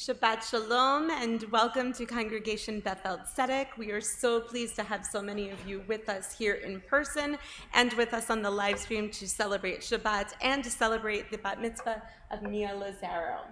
Shabbat Shalom and welcome to Congregation Beth-El. We are so pleased to have so many of you with us here in person and with us on the live stream to celebrate Shabbat and to celebrate the Bat Mitzvah of Mia Lazaro.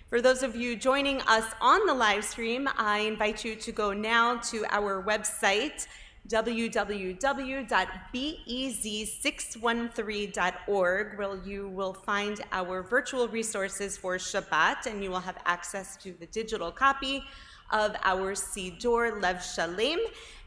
For those of you joining us on the live stream, I invite you to go now to our website, www.bez613.org, where you will find our virtual resources for Shabbat, and you will have access to the digital copy of our Siddur Lev Shalem,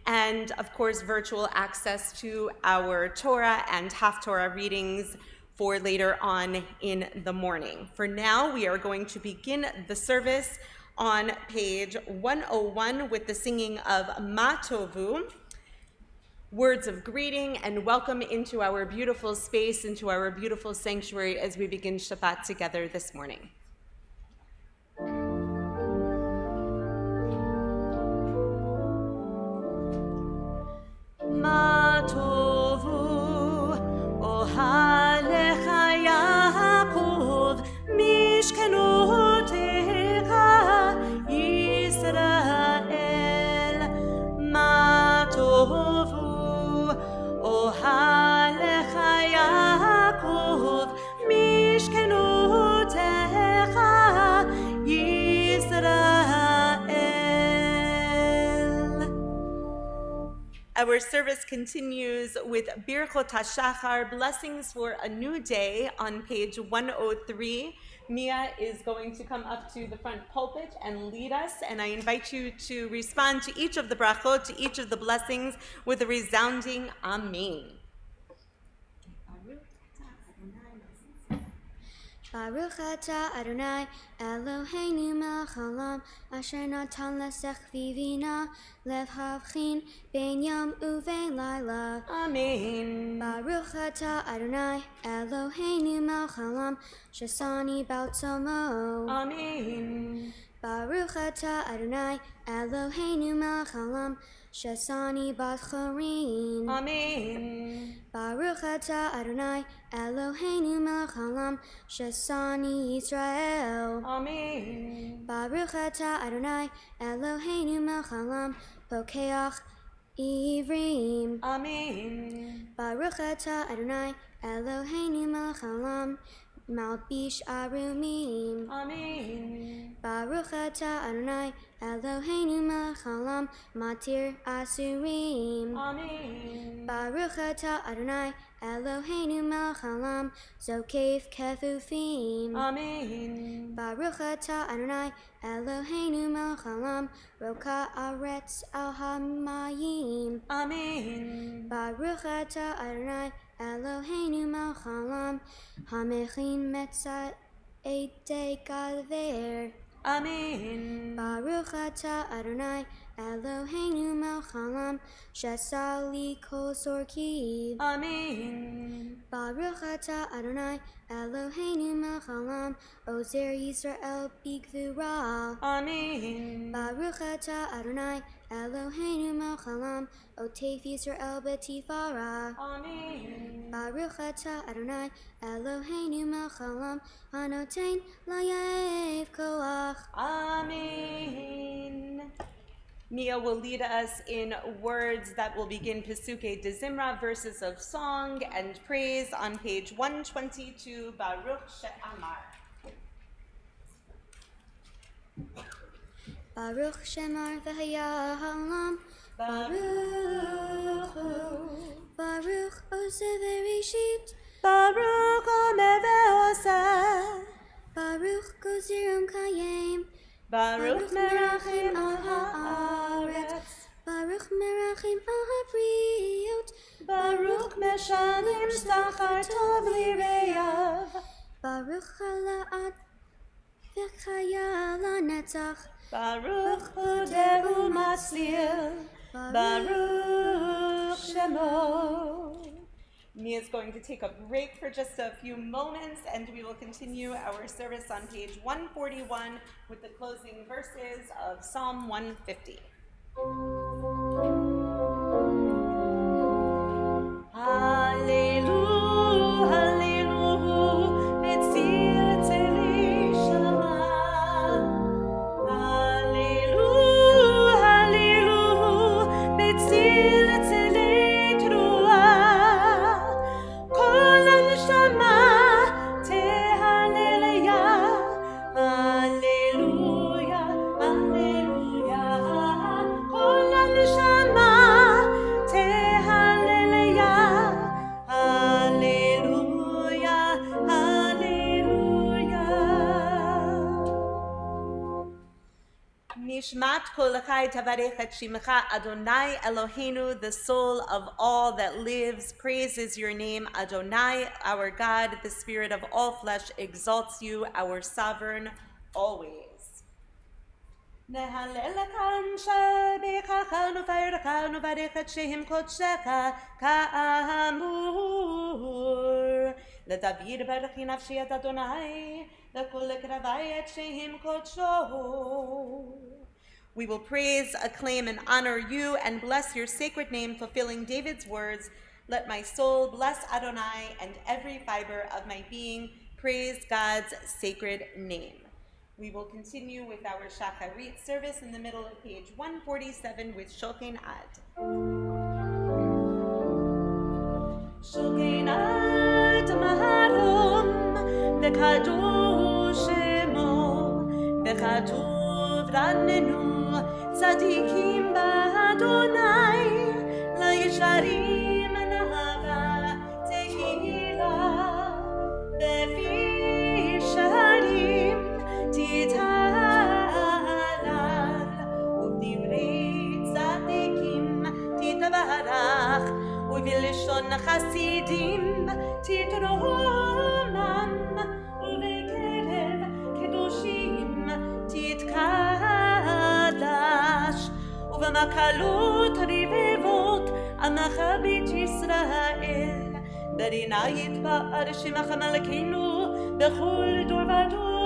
and of course virtual access to our Torah and Haftorah readings for later on in the morning. For now, we are going to begin the service on page 101 with the singing of Ma Tovu, words of greeting and welcome into our beautiful space, into our beautiful sanctuary as we begin Shabbat together this morning. Ma tovu ohalecha Yaakov mishkenotecha Yisrael. Ma tovu ohalecha Yaakov mishkenotecha Yisrael. Our service continues with Birchot HaShachar, blessings for a new day, on page 103. Mia is going to come up to the front pulpit and lead us, and I invite you to respond to each of the brachot, to each of the blessings, with a resounding Amen. Baruch atah Adonai Eloheinu melech haolam asher natan lesech vivina levhavchin ben yom uvein laila. Amen. Baruch atah Adonai Eloheinu melech haolam shasani ba'otzamo. Amen. Baruch atah Adonai Eloheinu melech haolam shasani bat chorin. Amen. Baruch atah Adonai Eloheinu melech haolam shasani Yisrael. Amen. Baruch atah Adonai Eloheinu melech haolam pokeach ivrim. Amen. Baruch atah Adonai Eloheinu melech haolam malbish arumim. Amen. Baruch atah Adonai Eloheinu melech haolam matir asurim. Amen. Baruch atah Adonai Eloheinu melech haolam zokef kefufim. Amen. Baruch atah Adonai Eloheinu melech haolam roka aretz al hamayim. Amen. Baruch atah Adonai Eloheinu melech haolam hamechin metzat ete gaver. Amen. Baruch atah Adonai Eloheinu melech haolam shasali kol sorkiv. Amen. Baruch atah Adonai Eloheinu melech haolam ozer Yisrael bigvura. Amen. Baruch atah Adonai Eloheinu melech haolam otef Yisrael betifara. Amen. Baruch atah Adonai Eloheinu melech haolam hanoten layev koach. Amen. Mia will lead us in words that will begin Pesukei de Zimra, verses of song and praise, on page 122, Baruch She'amar. Baruch Shemar v'haya ha'olam. Baruch Baruch Oseh v'Rishit. Baruch Omer ve'oseh. Baruch Gozirum Kayim. Baruch merachim al haaretz. Baruch merachim al habriot. Baruch meshalim sachar tov lireyav. Baruch hala'at v'chaya lanetzach. Baruch hudehu matzliel. Baruch Shemo. Mia is going to take a break for just a few moments, and we will continue our service on page 141 with the closing verses of Psalm 150. Hallelujah, hallelujah, betzil tzeli shama. Nishmat kol chai tavarech et shimecha Adonai Eloheinu, the soul of all that lives praises your name. Adonai, our God, the spirit of all flesh exalts you, our sovereign, always. נהלל שבחך נפארך נברך את שם קודשך כאמור. לדוד ברכי נפשי את אדוני, לכל קרבי את שם קודשו. We will praise, acclaim, and honor you and bless your sacred name, fulfilling David's words, "Let my soul bless Adonai, and every fiber of my being praise God's sacred name." We will continue with our Shacharit service in the middle of page 147 with Shulchan Ad. Shulchan Ad Maharom V'kadosh Shemo V'chatuv Ranenu Tzadikim B'Adonai L'Yisharim Nahava Tehila B'fi Sharim תתהלל ובדברי צדיקים תתברך ובלשון חסידים תתרומם ובקרב קדושים תתקדש ובמקלות רבבות עמך בית ישראל ברינה יתפאר שמך מלכנו בכל דור ודור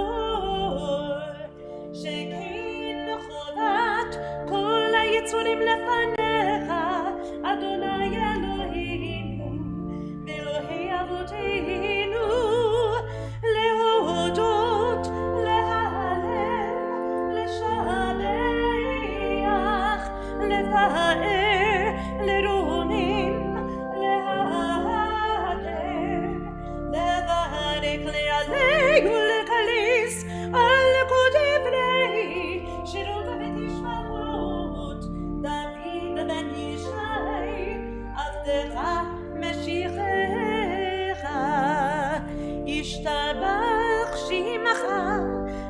שכן חובת כל היצורים לפניך אדוני אלוהינו ואלוהי אבותינו להודות להלל לשבח לפאר לרומם להדר לברך להלל ולקליס על כל דברי שירות ותשמעות דוד בן ישי עבדך משיחך ישתבח שמך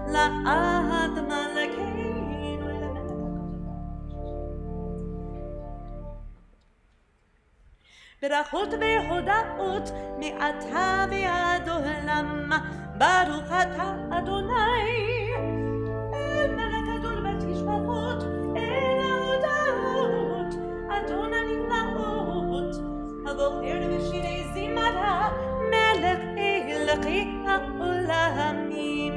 לעד מלכנו ברכות והודאות מעתה ועד עולם ברוך אתה אדוני אל מלך גדול ותשבחות אל ההודאות אדון הנפלאות הבוחר בשירי זמרה מלך אלוקי העולמים.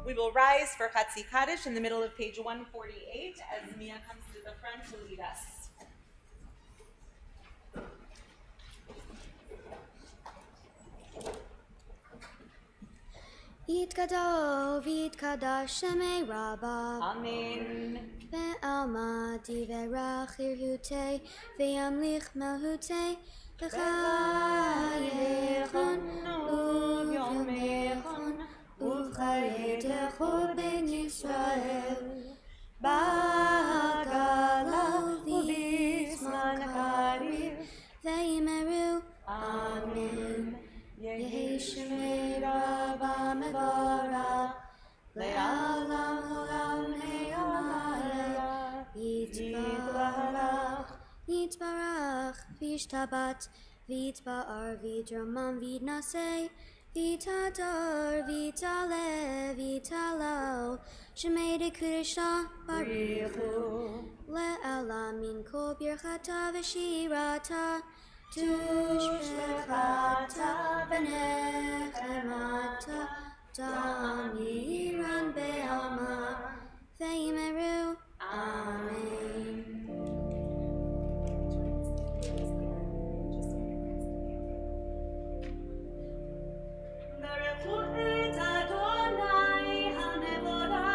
We will rise for Chatzi Kaddish in the middle of page 148 as Mia comes to the front to lead us. יתגדל ויתקדש שמי רבה Amen. בעלמא דברך ירהותי וימליך מלכותי בחייכון וביומכון ובחיי תחול בן ישראל בגלה ובזמן קריב ויאמרו אמן. יהי שמי רבה מבורך לעולם עולמי עולם יתברך יתברך וישתבח ויתפאר ויתרומם ויתנשא ויתהדר ויתעלה ויתהלל שמי דקדושה בריחו לעלמין כל ברכתה ושירתה תושבחתה ונחמתה תמירן בעלמא ויאמרו אמן. ברכו את אדוני המבורך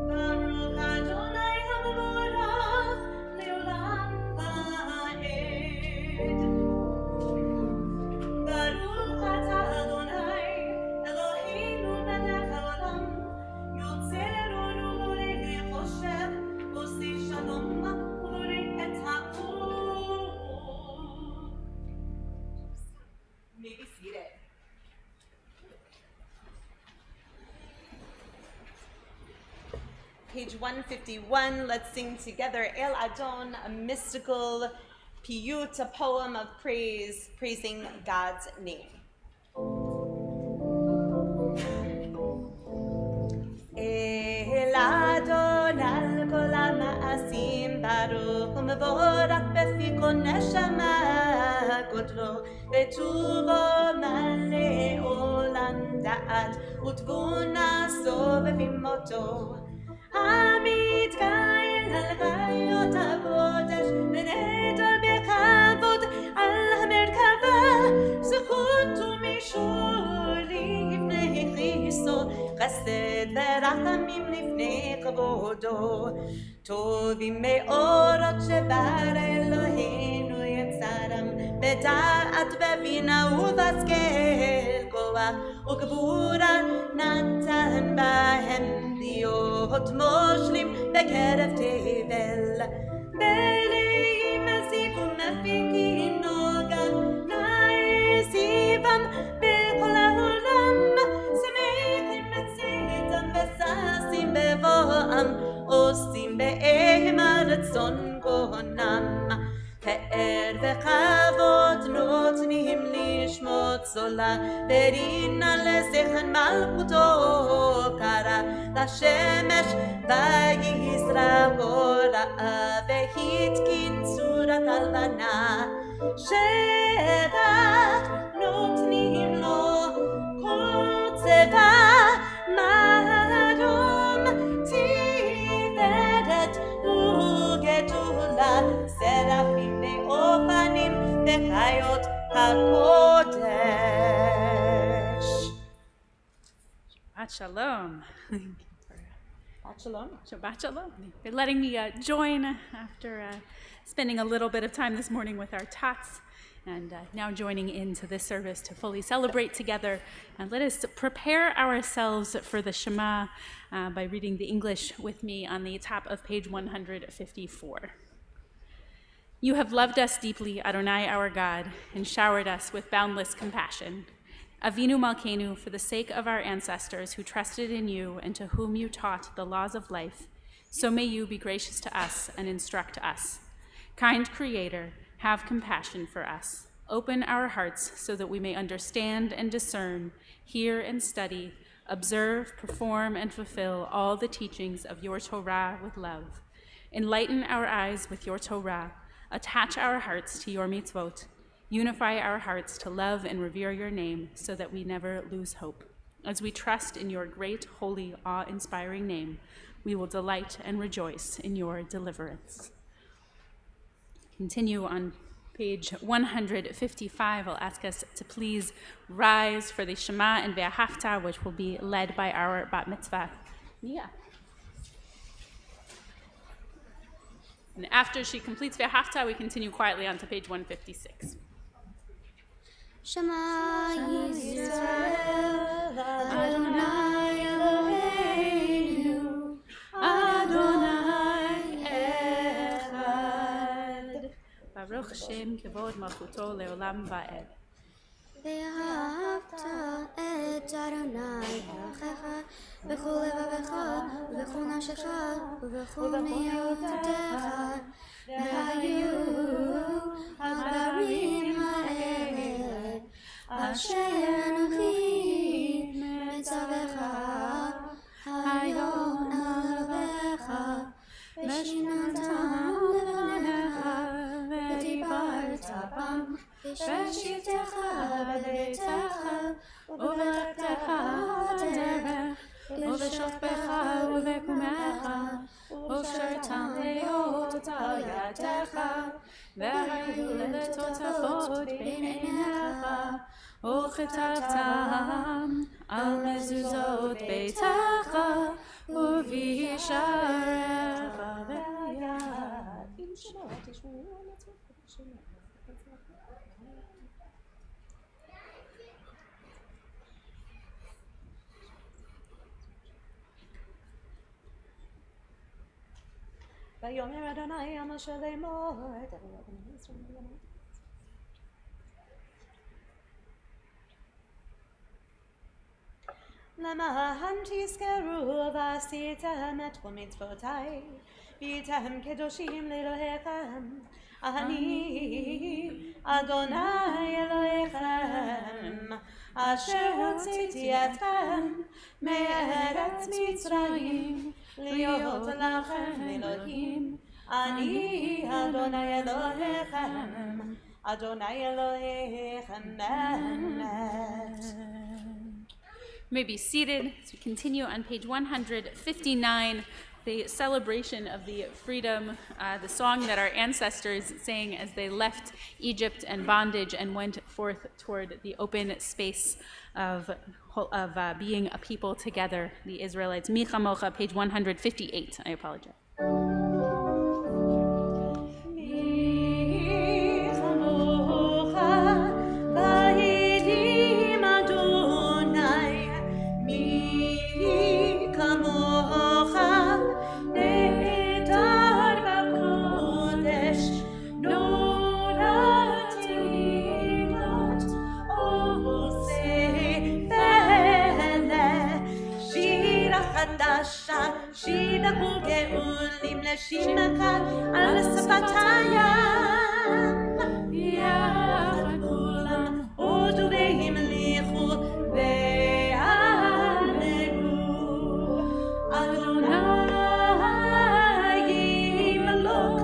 ברוך אדוני המבורך לעולם page 151. Let's sing together El Adon, a mystical piyut, a poem of praise, praising God's name. El Adon al kol ha'ma'asim baruch u'mevorach befi kol neshama godlo betuvo malei olam da'at u'tvuna sovevim oto המתקהל על חיות הקודש ונטל בכבוד על המרכבה זכות ומשול לפני כריסטו חסד ורחמים לפני כבודו טובים מאורות שבר אלוהינו יצרם בדעת בבינה ובשכל כוח וגבורה נתן בהם להיות מושלים בקרב תבל מלאים מזיק ומפיקים נוגן נעזיבם בכל העולם שמחים בצאתם וששים בבואם עושים באימה רצון גונם פאר וכבוד נותנים לשמות צולה ורינה לזכר מלכותו קרא לשמש ויזרע אורה והתקין צורת הלבנה שבח נותנים לו כל צבא מרום תפארת וגדולה סרפים ואופנים וחיות הקודש. Shabbat Shalom. Shabbat Shalom. Shabbat Shalom. For letting me join after spending a little bit of time this morning with our tots and now joining into this service to fully celebrate together. And let us prepare ourselves for the Shema by reading the English with me on the top of page 154. You have loved us deeply, Adonai our God, and showered us with boundless compassion. Avinu Malkeinu, for the sake of our ancestors who trusted in you and to whom you taught the laws of life, so may you be gracious to us and instruct us. Kind Creator, have compassion for us. Open our hearts so that we may understand and discern, hear and study, observe, perform, and fulfill all the teachings of your Torah with love. Enlighten our eyes with your Torah. Attach our hearts to your mitzvot. Unify our hearts to love and revere your name so that we never lose hope. As we trust in your great, holy, awe-inspiring name, we will delight and rejoice in your deliverance. Continue on page 155. I'll ask us to please rise for the Shema and Ve'ahavta, which will be led by our bat mitzvah, Mia. And after she completes Ve'ahavta, we continue quietly on to page 156. Shema Yisrael, Adonai Eloheinu, Adonai Echad. Baruch Shem Kevod Malchuto Leolam Va'ed. ואהבת את אדוני אלוהיך בכל לבבך ובכל נפשך ובכל מאודך והיו הדברים האלה אשר אנוכי מצווך היום על לבבך ושיננתם לבניך ודיברת בם בשבתך בביתך ובלכתך בדרך ובשוכבך ובקומך ושרתם להיות על ידך והיו לטוטפות בין עיניך וכתבתם על מזוזות ביתך ובשעריך ביד. ויאמר אדוני עמל לאמור למען תזכרו ועשיתם את כל מצוותיי, והייתם קדושים לאלוהיכם. אני אדוני אלוהיכם, אשר הוצאתי אתכם מארץ מצרים, להיות לכם אלוהים. אני אדוני אלוהיכם, אדוני אלוהיכם באמת. You may be seated as we continue on page 159, the celebration of the freedom, the song that our ancestors sang as they left Egypt and bondage and went forth toward the open space of being a people together, the Israelites. Mi chamocha, page 158. I apologize. שירה וגאולים לשמך על שפתיים, יחד כולם הודו והמליכו ואמרו, אדוני ימלוך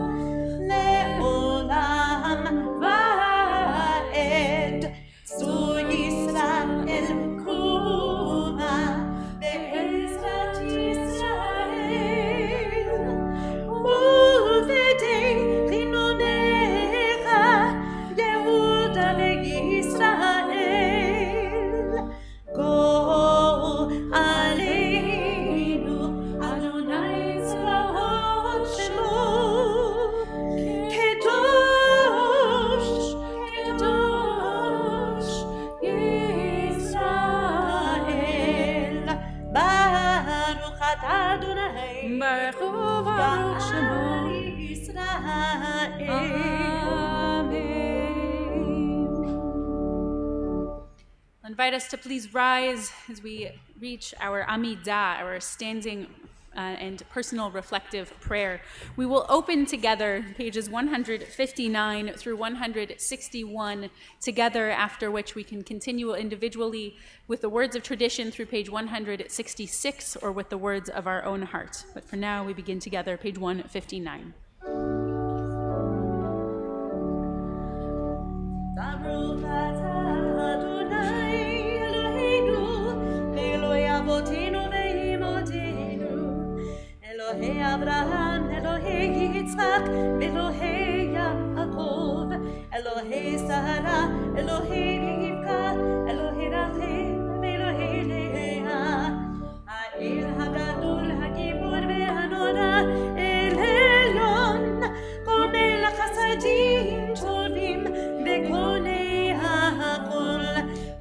לעולם ועד. צור ישראל קומה בעזרת ישראל, ובדי חינונך יהודה וישראל. גואל עלינו אדוני צבאות שמו, קדוש קדוש ישראל. ברוך אתה אדוני, ברוך שמו ישראל. I'll invite us to please rise as we reach our Amidah, our standing and personal reflective prayer. We will open together pages 159 through 161 together, after which we can continue individually with the words of tradition through page 166 or with the words of our own heart. But for now, we begin together, page 159. Baruch atah Adonai Eloheinu, Eloi avotinu ve'imotinu, Elohei Avraham, Elohei Yitzchak, Elohei Yaakov, Elohei Sarah, Elohei Rivka, Elohei Rachel, Elohei Leah, Ha'el Hagadol, Hagibor ve'hanora, El Elyon, Gomel Chasadim Tovim, וקונה הכל,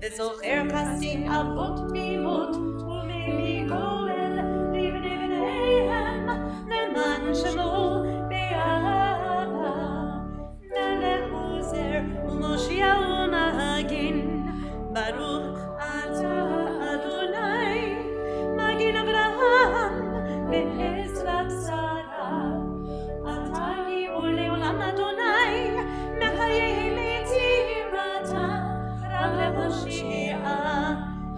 וזוכר חסדים אבות תמימות, ומביא גואל לבני בניהם, למען שמו באהבה. מלך עוזר ומושיע ומגן, ברוך אתה אדוני, מגן אברהם בעזרת שרה. אתה גיבור לעולם אדוני, מחייהם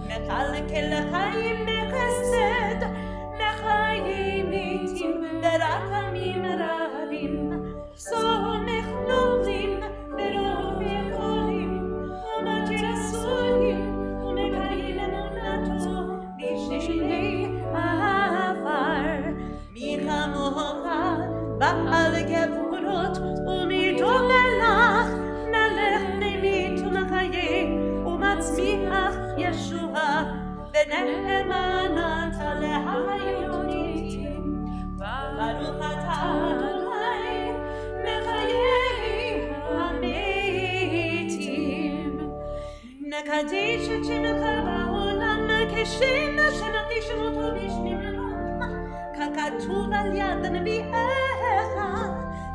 מחלקל לחיים בחסד, לחיים איתים ברחמים רבים, סומך נובלים ברוב יכולים, ומתיר אסורים ומקיים אמונתו בשני העבר. מי כמוך בעל גבורות ומידו מלך, מלך ממית ומחיה ומצמיח ישועה, ונאמנת להחיות איתי. ברוך אתה אדוני מחיי המתים. נקדש את שמך בעולם, כשם שנקדיש אותו בשמנו, ככתוב על יד נביאיך,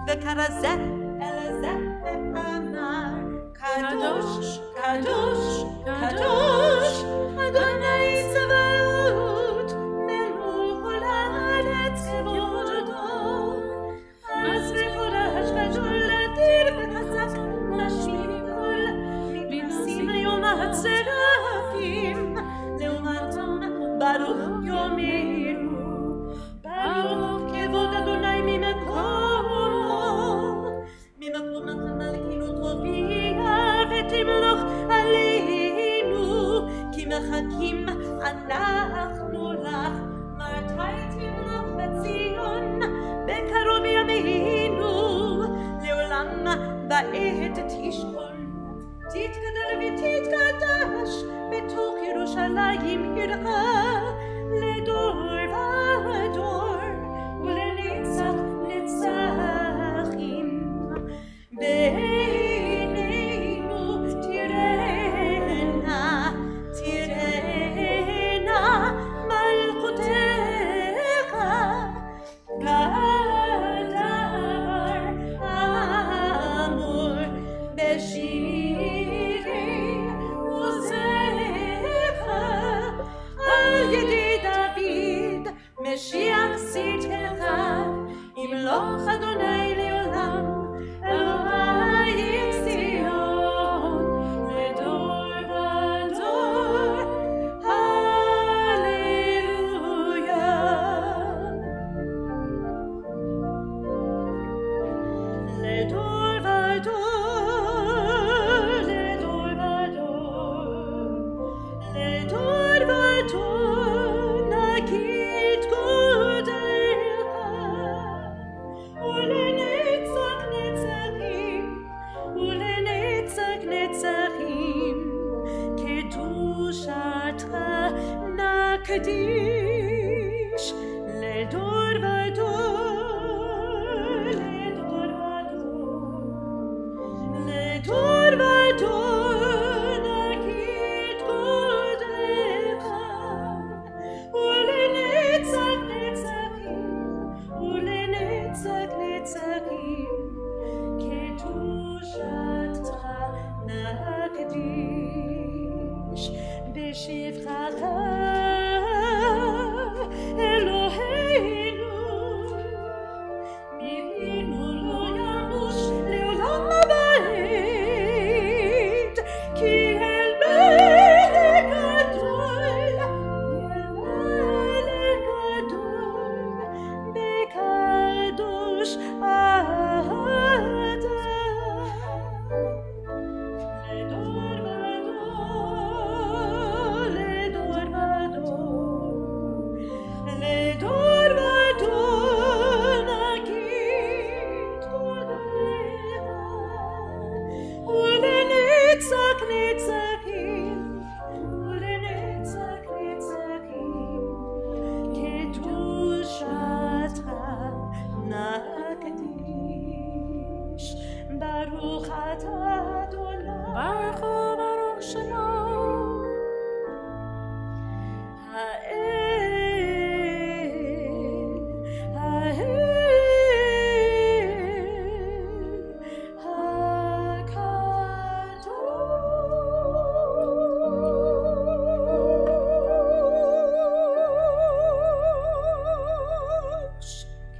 וכרזה אל זה ואמר, קדוש, קדוש, קדוש, אדוני צבאות. seraphim, Leonatam, Baruch Yomiru, Baruch Kevod Adonai Mimakom, Mimakom Malkinu Tovia, Vetimloch Aleinu, Ki Mechakim Anachnu Lach, Ma'atai Timloch Betzion, Bekarov Yameinu, Leolam Ba'et Tishkon, Titkadal v'titkadash, בתוך ירושלים עירך, לדור ודור, ולנצח נצחים. בעינינו תראנה, תראנה מלכותך, כדבר אמור בשירי עוזך, על ידי דוד משיח צדקך, ימלוך אדוני לעולם, אלוהי ציון, לדור ודור, הללויה. לדור ודור, לדור ודור, לדור ודור, נגיד גודלך, ולנצח נצחים, ולנצח נצחים, קדושתך נקדיש, לדור ודור, לדור ודור, לדור ודור, נגיד גודלך, ולנצח נצחים, ולנצח נצחים, קדושתך נקדיש, בשבחך אלוהינו, מימינו לא ימוש לעולם הבית, כי אל מלך גדול, אל מלך גדול, בקדוש אתה. לדור ודור, לדור ודור, לדור ודור, נגיד גודלך, ולנצח נצחים, ולנצח נצחים, קדושתך נקדיש. ברוך אתה אדוני, ברוך הוא ברוך שמו,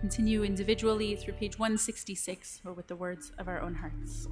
Continue individually through page 166 or with the words of our own hearts.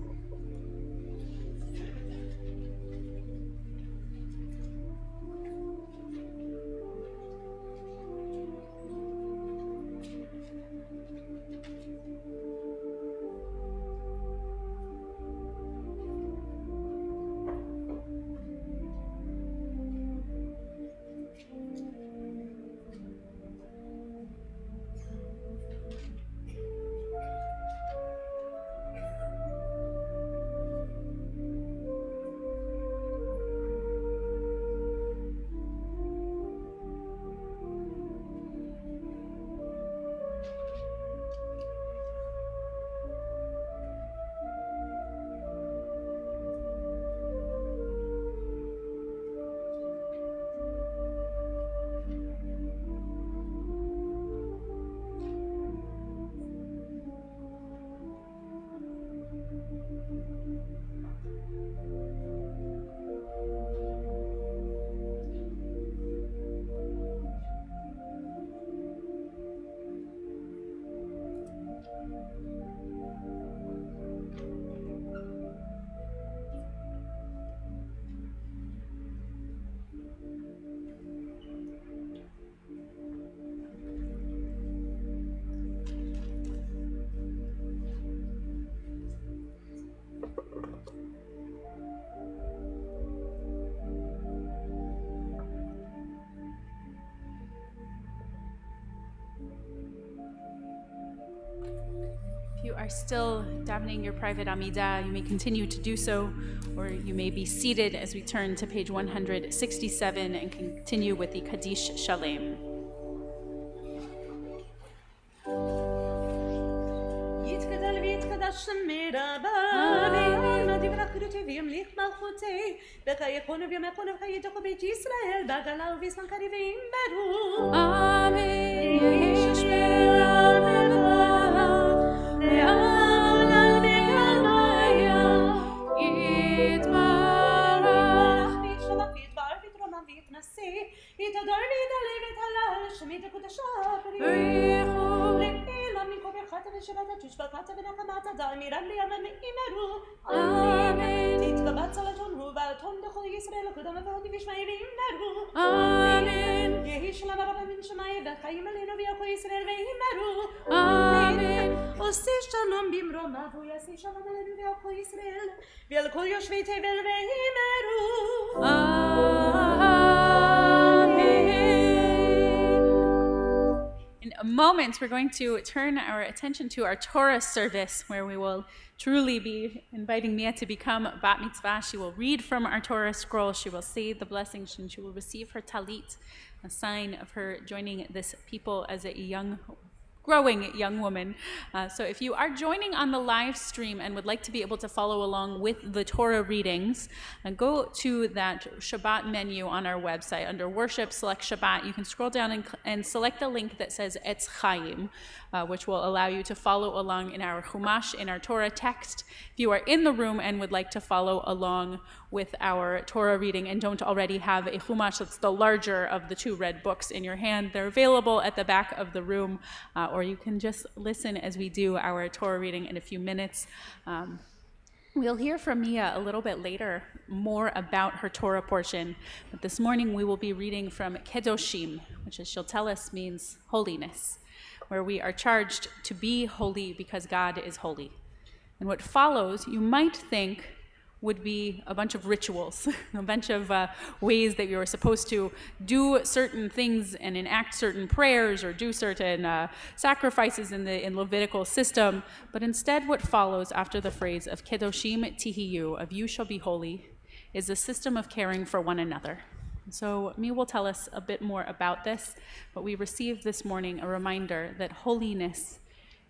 are still davening your private Amidah, you may continue to do so, or you may be seated as we turn to page 167 and continue with the Kaddish Shalem. יתגדל ויתקדש שמי רבה ויעלמה דברה קדותי וימליך מלכותי ויקונו וימלכונו ויידחו בית ישראל בעגלה ובזמן קריבים ברו Amen. ישמעו לבב ועל מקמיה יתברך וישלח ויתברך ויתרומם ויתנשא יתהדר ויתעלה ויתהלל שמי תקודשה בריחו לעילה מכל ברכת ושבת ושבקת ונחמת אדם מרם לימה מאמרו אמן תתקבץ על אתונו ואתון דכל ישראל הקודם והודי ושמעי ואמרו Amen. יהי שלום הרבה מן שמעי וחיים עלינו ויעקו ישראל ואמרו Amen. עושה שלום במרומיו ויעשה שלום עלינו ויעקו ישראל ועל כל יושבי תבל ואמרו In a moment, we're going to turn our attention to our Torah service, where we will truly be inviting Mia to become Bat Mitzvah. She will read from our Torah scroll. She will say the blessings, and she will receive her talit, a sign of her joining this people as a growing young woman. So if you are joining on the live stream and would like to be able to follow along with the Torah readings, go to that Shabbat menu on our website. Under Worship, select Shabbat. You can scroll down and select the link that says Etz Chaim, which will allow you to follow along in our Chumash, in our Torah text. If you are in the room and would like to follow along with our Torah reading and don't already have a Chumash that's the larger of the two red books in your hand, they're available at the back of the room, or you can just listen as we do our Torah reading in a few minutes. We'll hear from Mia a little bit later more about her Torah portion, but this morning we will be reading from Kedoshim, which, as she'll tell us, means holiness, where we are charged to be holy because God is holy. And what follows, you might think, would be a bunch of rituals, a bunch of ways that you are supposed to do certain things and enact certain prayers or do certain sacrifices in the Levitical system. But instead, what follows after the phrase of Kedoshim Tihiyu, of you shall be holy, is a system of caring for one another. So Mi will tell us a bit more about this, but we received this morning a reminder that holiness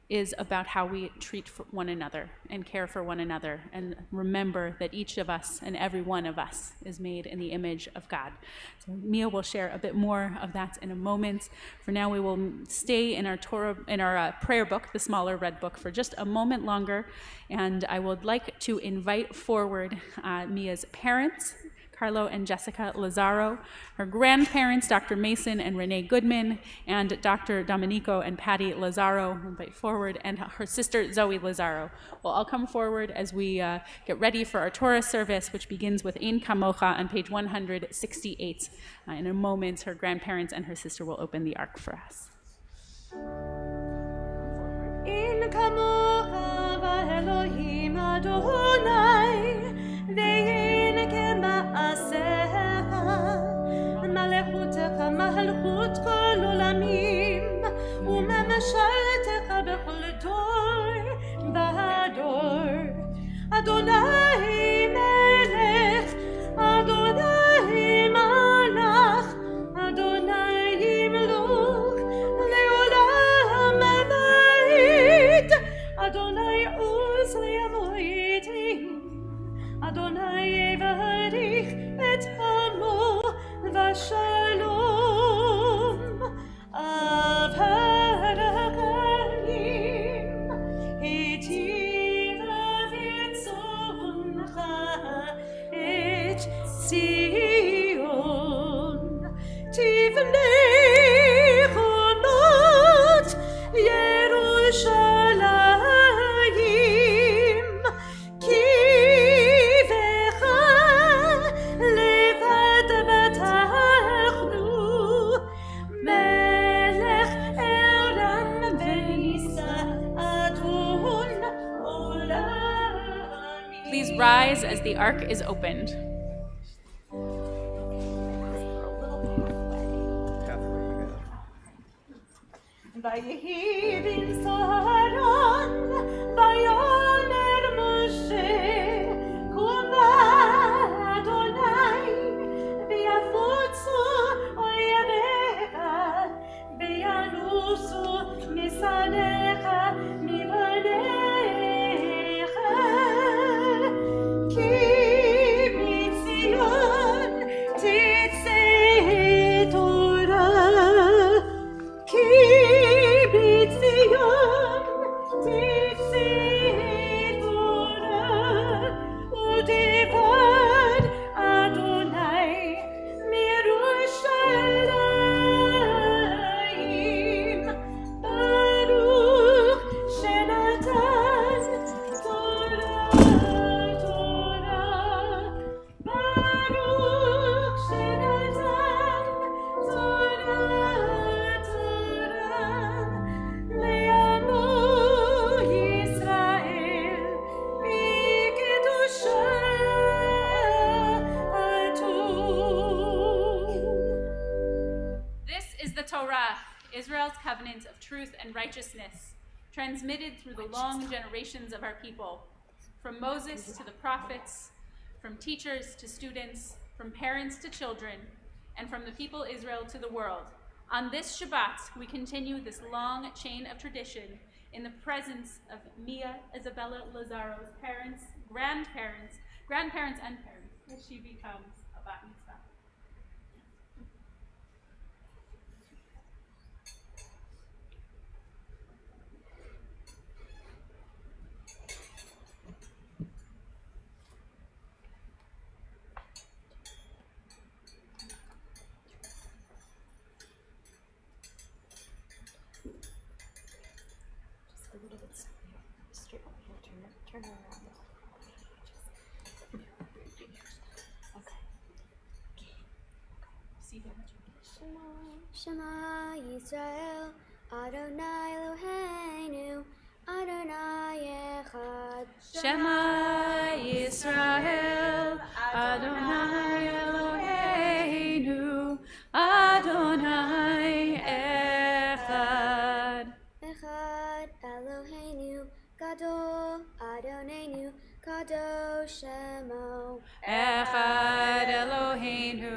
is about how we treat one another and care for one another, and remember that each of us and every one of us is made in the image of God. So Mia will share a bit more of that in a moment. For now, we will stay in our prayer book, the smaller red book, for just a moment longer, and I would like to invite forward Mia's parents, Carlo and Jessica Lazaro, her grandparents, Dr. Mason and Renee Goodman, and Dr. Domenico and Patty Lazaro, will invite forward, and her sister Zoe Lazaro will all come forward as we get ready for our Torah service, which begins with Ein Kamocha on page 168. In a moment, her grandparents and her sister will open the ark for us. Ein Kamocha v'Elohim Adonai ואין כמעשיך מלכותך מלכות כל עולמים וממשלתך בכל דור ודור אדוני מלך אדוני מלך אדוני ימלוך לעולם ועד אדוני עוז לימויתים Adonai yevarich et hamo v'shalom av ha'rakayim hitiva v'tzoncha et Zion tivnei chomot Yerushalayim ki Please rise as the ark is opened. Vayehi bin Saharan, Israel's covenant of truth and righteousness, transmitted through the long generations of our people, from Moses to the prophets, from teachers to students, from parents to children, and from the people Israel to the world. On this Shabbat, we continue this long chain of tradition in the presence of Mia Isabella Lazaro's parents, grandparents, and parents, as she becomes a bat mitzvah. Turn around. Shema Yisrael, Adonai Eloheinu, Adonai Echad. Shema Yisrael, Adonai Eloheinu, Adonai Echad. Echad Eloheinu, Gadol, Adonenu, Kadosh Shemo. Echad Eloheinu,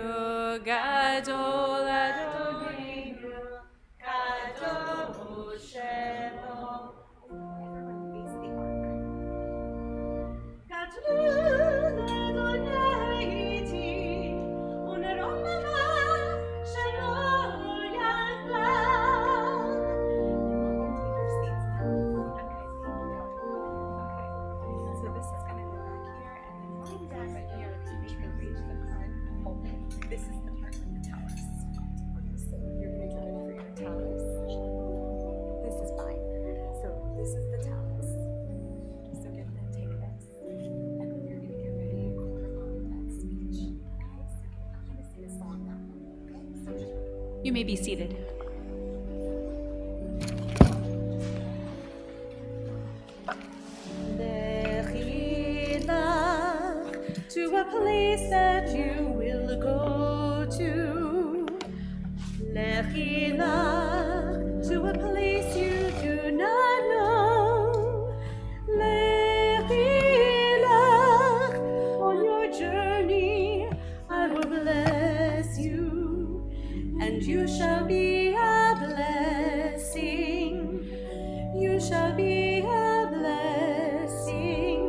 Gadol Adonenu, Kadosh Shemo. Everyone face the ark. Gadol Adonai iti, uneromama shelo yachal. So this is going to go back here and then line down right here to make the reach the card open. This is the part with the towers. So you're going to get ready for your towers. This is fine. So this is the towers. So get that, take this. And then you're going to get ready for that speech. Okay? So I'm going to sing a song now. Okay? So just You may be seated. To a place that you will go to. Lechilach, to a place you do not know. Lechilach, on your journey I will bless you, and you shall be a blessing. You shall be a blessing.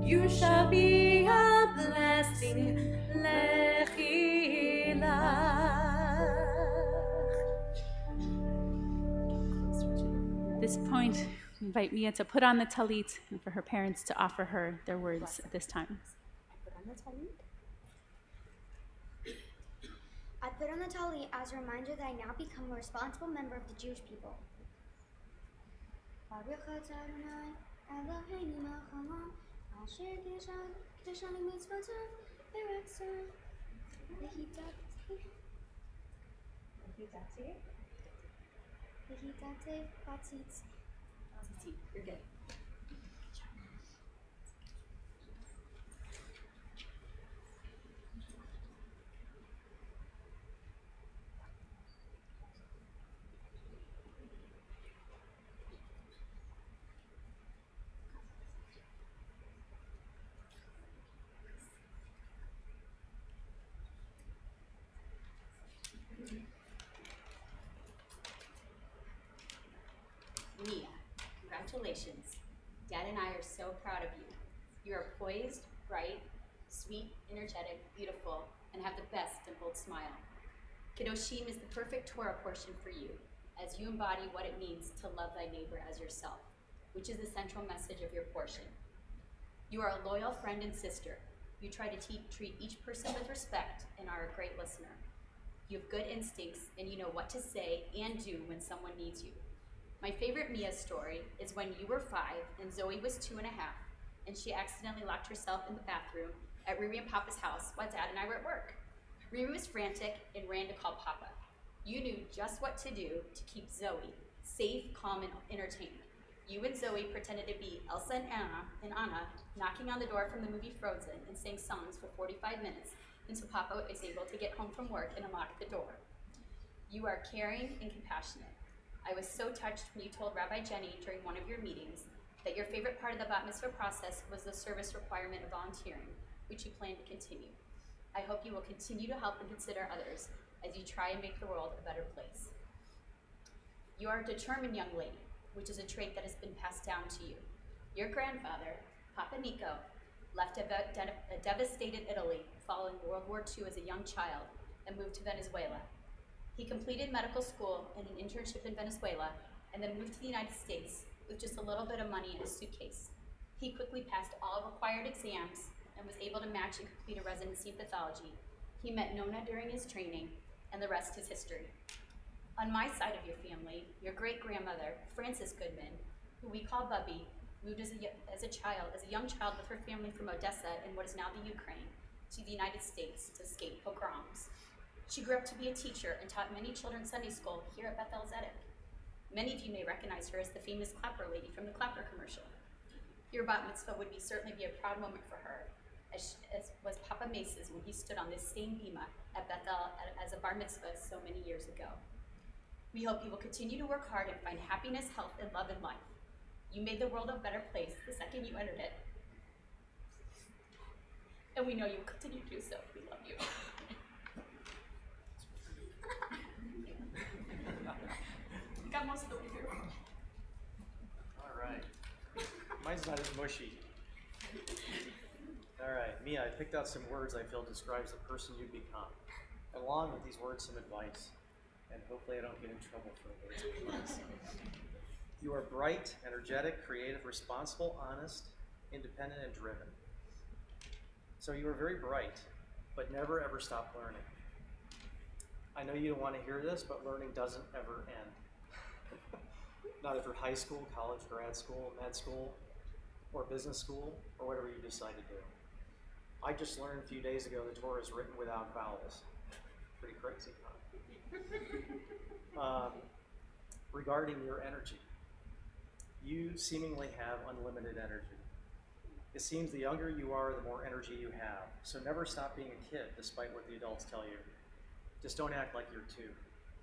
You shall be a blessing. At this point, we invite Mia to put on the talit and for her parents to offer her their words at this time. put on the talit. I put on the talit as a reminder that I now become a responsible member of the Jewish people. Baruch atah Adonai Eloheinu melech haolam, asher kiddushanu mitzvotav v'ratzah. V'hitate batzitz. You're good. Mia, congratulations. Dad and I are so proud of you. You are poised, bright, sweet, energetic, beautiful, and have the best dimpled smile. Kedoshim is the perfect Torah portion for you, as you embody what it means to love thy neighbor as yourself, which is the central message of your portion. You are a loyal friend and sister. You try to treat each person with respect and are a great listener. You have good instincts and you know what to say and do when someone needs you. My favorite Mia story is when you were 5 and Zoe was 2.5, and she accidentally locked herself in the bathroom at Riri and Papa's house while Dad and I were at work. Riri was frantic and ran to call Papa. You knew just what to do to keep Zoe safe, calm, and entertained. You and Zoe pretended to be Elsa and Anna knocking on the door from the movie Frozen and sang songs for 45 minutes until Papa is able to get home from work and unlock the door. You are caring and compassionate. I was so touched when you told Rabbi Jenny during one of your meetings that your favorite part of the bat mitzvah process was the service requirement of volunteering, which you plan to continue. I hope you will continue to help and consider others as you try and make the world a better place. You are a determined young lady, which is a trait that has been passed down to you. Your grandfather, Papa Nico, left a devastated Italy following World War II as a young child and moved to Venezuela. He completed medical school and an internship in Venezuela and then moved to the United States with just a little bit of money in his suitcase. He quickly passed all required exams and was able to match and complete a residency in pathology. He met Nona during his training, and the rest is history. On my side of your family, your great-grandmother, Frances Goodman, who we call Bubby, moved as a young child with her family from Odessa in what is now the Ukraine to the United States to escape pogroms. She grew up to be a teacher and taught many children Sunday school here at Beth-El. Many of you may recognize her as the famous Clapper lady from the Clapper commercial. Your bat mitzvah would certainly be a proud moment for her, as was Papa Mace's when he stood on this same bima at Beth-El as a bar mitzvah so many years ago. We hope you will continue to work hard and find happiness, health, and love in life. You made the world a better place the second you entered it. And we know you will continue to do so. We love you. Got most of the way through. All right. Mine's not as mushy. All right, Mia, I picked out some words I feel describes the person you become. And along with these words, some advice. And hopefully I don't get in trouble for the words of advice. You are bright, energetic, creative, responsible, honest, independent, and driven. So you are very bright, but never ever stop learning. I know you don't want to hear this, but learning doesn't ever end. Not if you're high school, college, grad school, med school, or business school, or whatever you decide to do. I just learned a few days ago the Torah is written without vowels. Pretty crazy, huh? Regarding your energy, you seemingly have unlimited energy. It seems the younger you are, the more energy you have. So never stop being a kid, despite what the adults tell you. Just don't act like you're 2.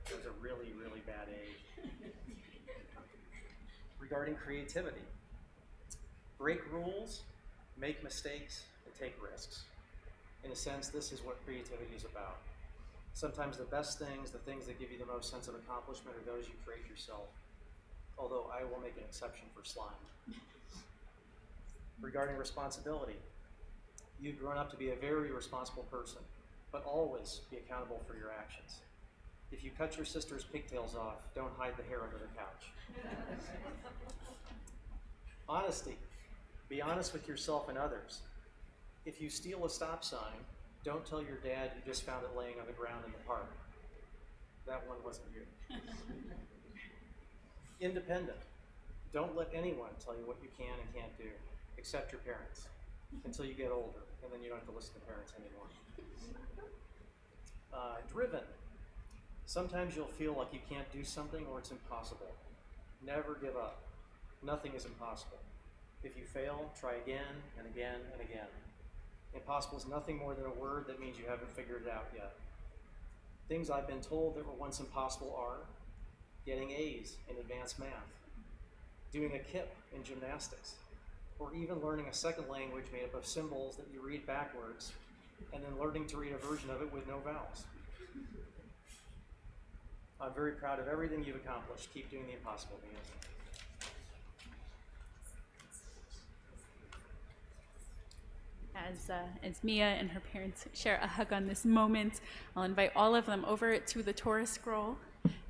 That was a really, really bad age. Regarding creativity, break rules, make mistakes, and take risks. In a sense, this is what creativity is about. Sometimes the best things, the things that give you the most sense of accomplishment, are those you create yourself. Although I will make an exception for slime. Regarding responsibility, you've grown up to be a very responsible person, but always be accountable for your actions. If you cut your sister's pigtails off, don't hide the hair under the couch. Honesty. Be honest with yourself and others. If you steal a stop sign, don't tell your dad you just found it laying on the ground in the park. That one wasn't you. Independent. Don't let anyone tell you what you can and can't do, except your parents, until you get older, and then you don't have to listen to parents anymore. Driven. Sometimes you'll feel like you can't do something or it's impossible. Never give up. Nothing is impossible. If you fail, try again and again and again. Impossible is nothing more than a word that means you haven't figured it out yet. Things I've been told that were once impossible are getting A's in advanced math, doing a kip in gymnastics, or even learning a second language made up of symbols that you read backwards, and then learning to read a version of it with no vowels. I'm very proud of everything you've accomplished. Keep doing the impossible, Mia. As Mia and her parents share a hug on this moment, I'll invite all of them over to the Torah scroll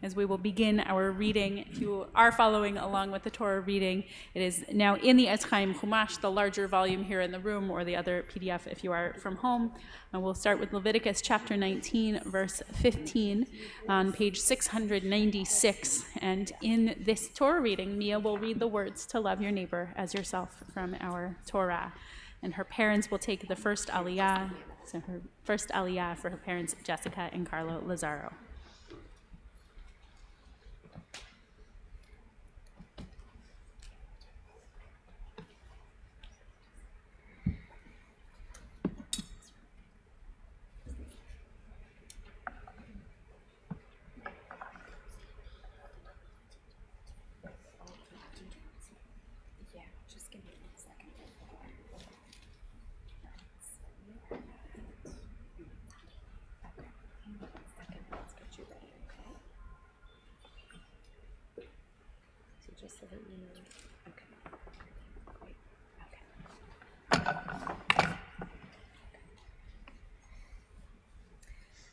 as we will begin our reading. If you are following along with the Torah reading, it is now in the Etz Chaim Chumash, the larger volume here in the room, or the other PDF if you are from home. And we'll start with Leviticus chapter 19, verse 15 on page 696. And in this Torah reading, Mia will read the words to love your neighbor as yourself from our Torah. And her parents will take the first aliyah, so her first aliyah for her parents, Jessica and Carlo Lazaro.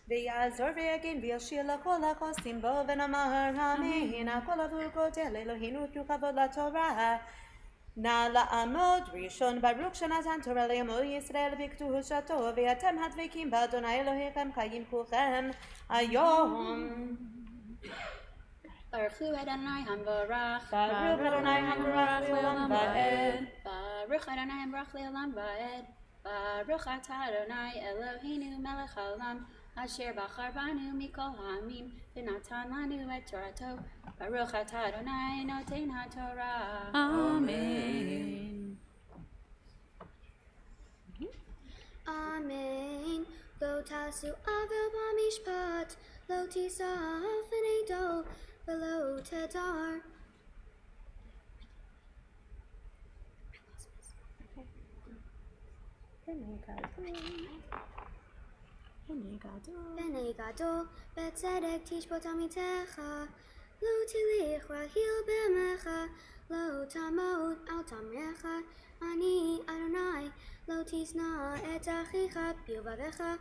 ויעזור ויגן ויושיע לכל החוסים בו ונאמר אמן. הכל עבור גודל אלוהינו תנו כבוד לתורה. נא לעמוד ראשון ברוך שנתן תורה לעמו ישראל בקדושתו ואתם הדבקים באדוני אלוהיכם חיים כולכם היום. Baruch Hu Adonai Hamvarach. Baruch Adonai Hamvarach Le'olam Va'ed. Baruch Adonai Hamvarach Le'olam Va'ed. Baruch Atah Adonai Eloheinu Melech Haolam Asher Bachar Banu Mikol Ha'amim V'natan Lanu Et Torato. Baruch Atah Adonai Noten HaTorah. Amen. Amen. Lo tasu avel b'mishpat, lo tisaf v'nei dol, v'lo tedar. V'nei gadol, b'tzedek tishbot amitecha, lo tilich rahil b'mecha, lo tamod al tamrecha, ani Adonai, lo tisna et achicha b'yovavecha,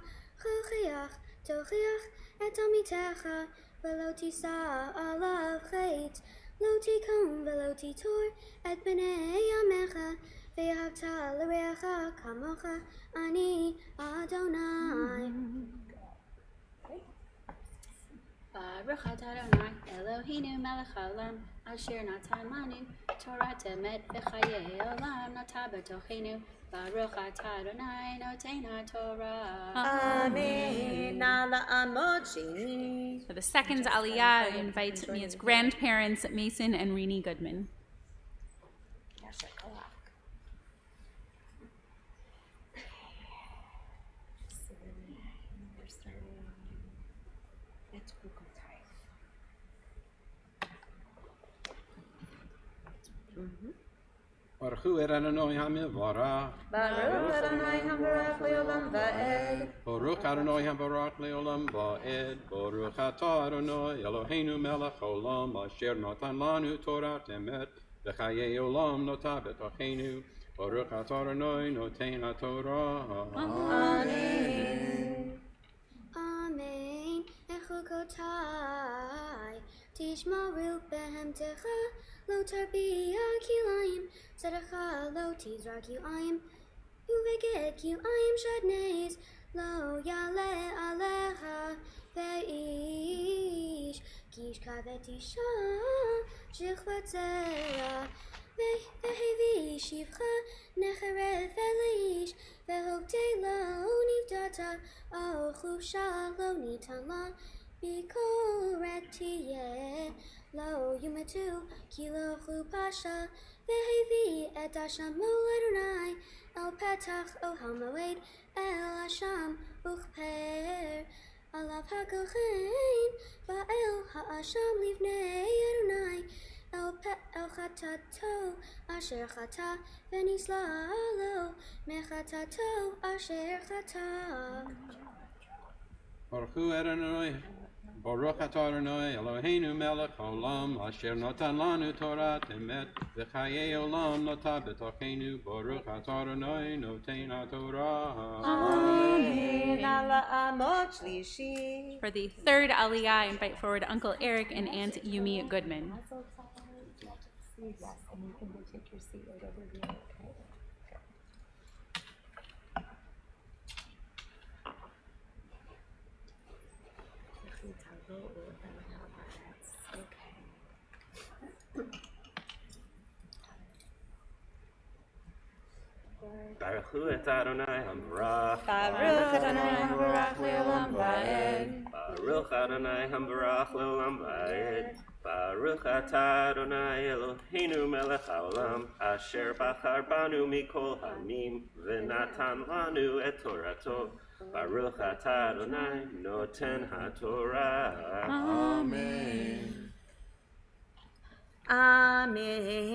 chochiach, tochiach et amitecha, v'lo tisa alav chet, lo tikom v'lo titor et b'nei amecha, ve'ahavta l'reacha kamocha, ani Adonai. Baruch Atah Adonai Eloheinu Melech Haolam Asher Natan Lanu Torah Emet V'chayei Olam Nata B'tochenu. Baruch Atah Adonai Noten HaTorah. Amen. Nא לעמוד שנית. For the second Aliyah, I invite Mia's grandparents, Mason and Rini Goodman. Baruch Hu Adonai Hamvarach. Baruch Adonai Hamvarach Le'olam Va'ed. Baruch Adonai Hamvarach Le'olam Va'ed. Baruch Atah Adonai Eloheinu Melech Haolam Asher Natan Lanu Torah Emet V'chayei Olam Nota B'tochenu. Baruch Atah Adonai Noten HaTorah. Amen. Amen. Echukotai, tishmaru behemtecha, lo tarbia kilayim, tzedakah lo tizra kilayim, uveged kilayim shadneis, lo yale alecha, ve'ish, kishka vetisha, shichvat zera, vehevi shivcha, necheret velish, vehokte lo nivdata, o chusha lo nitan la, bikoretiyeh, lo yumetu, kilo chupasha, vehevi et asham Adonai, el petach o hamoed, el asham uchper, alav hakochen, va'el ha'asham livnei Adonai, el chatato asher chata, v'nisla lo mechatato asher chata. Baruch Hu Adonai. Baruch Atah Adonai Eloheinu Melech Haolam Asher Natan Lanu Torah Emet V'chayei Olam Nota B'tochenu. Baruch Atah Adonai Noten HaTorah. Amen. Nא לעמוד שלישי. For the third Aliyah, I invite forward Uncle Eric and Aunt Yumi Goodman. Yes, and you can go take your seat right over here, okay? Baruch Hu et Adonai Hamvarach. Baruch Adonai Hamvarach Le'olam Va'ed. Baruch Adonai Hamvarach Le'olam Va'ed. Baruch Atah Adonai Eloheinu Melech Haolam Asher Bachar Banu Mikol Ha'amim V'natan Lanu Et Torato. Baruch Atah Adonai Noten HaTorah. Amen. Amen.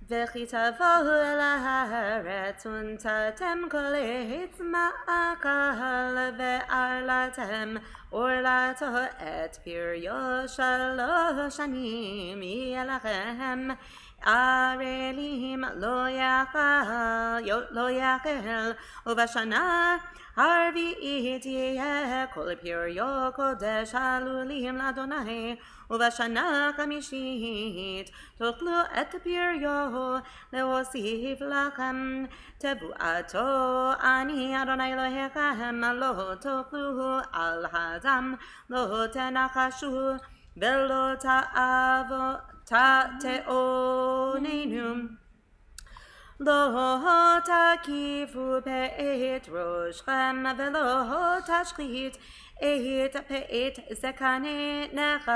וכי תבואו אל הארץ ונטעתם כל עץ מעקל וערלתם עורלתו את פריו 3 שנים יהיה לכם ערלים לא יאכל, ובשנה הרביעית יהיה כל פריו קודש הלולים לאדוני, ובשנה החמישית תאכלו את פריו להוסיף לכם תבואתו. אני אדוני אלוהיכם, לא תאכלו על הדם, לא תנחשו ולא תאוננו, לא תקיפו פאת ראשכם ולא תשחית את פאת זקנך,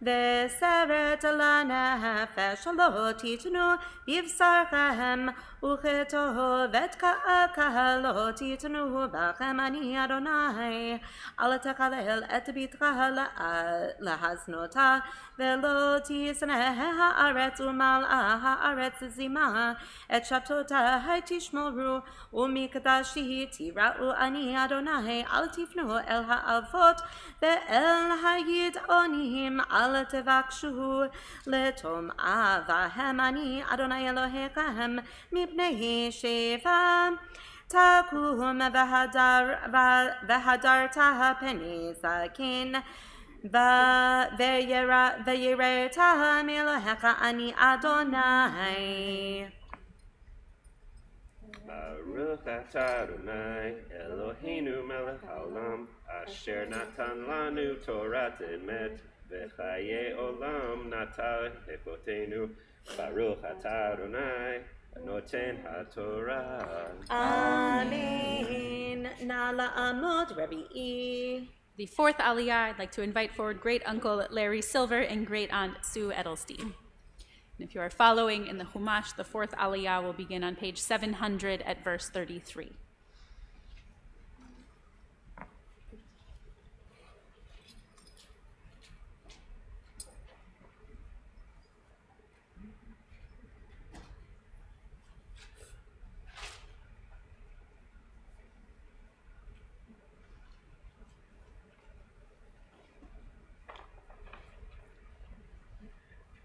וסרת לנפש לא תיתנו בבשרכם, וכתובת קעקע לא תיתנו בכם. אני אדוני. אל תקלל את ביתך להזנותה, ולא תשנא הארץ ומלאה הארץ זימה. את שבתותי תשמרו ומקדשי תיראו. אני אדוני. אל תפנו אל האבות ואל הידעונים, אל תבקשו לטומאה בהם. אני אדוני אלוהיכם. מפני שבע תקום והדרת פני זקן, ויראת מאלוהיך. אני אדוני. Baruch atah Adonai Eloheinu melech haolam, asher natan lanu Torat emet, v'chaye olam natan lekotenu. Baruch atah Adonai noten haTorah. Amen. Na la'amod Rabbi. The fourth Aliyah, I'd like to invite forward Great Uncle Larry Silver and Great Aunt Sue Edelstein. And if you are following in the Chumash, the fourth Aliyah will begin on page 700 at verse 33.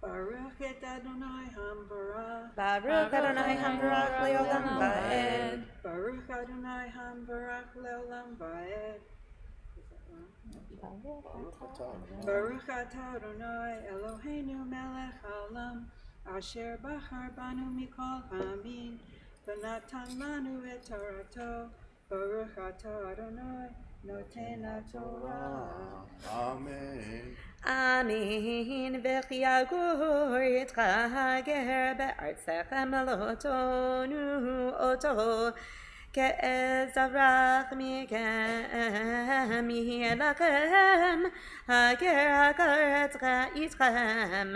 Baruch et Adonai Hambarach. Baruch Adonai Hambarach leolam va'ed. Baruch Adonai Hambarach leolam va'ed. Baruch atah Adonai Eloheinu melech haolam, asher bachar banu mikol ha'amin, v'natan lanu et Torato. Baruch atah Adonai noten haTorah. Amen. Amen. V'chiyagur yitchager be'artzechem lo tonu oto, ke'ezarach mikem yeh lachem, hager hakaretcha yitchem,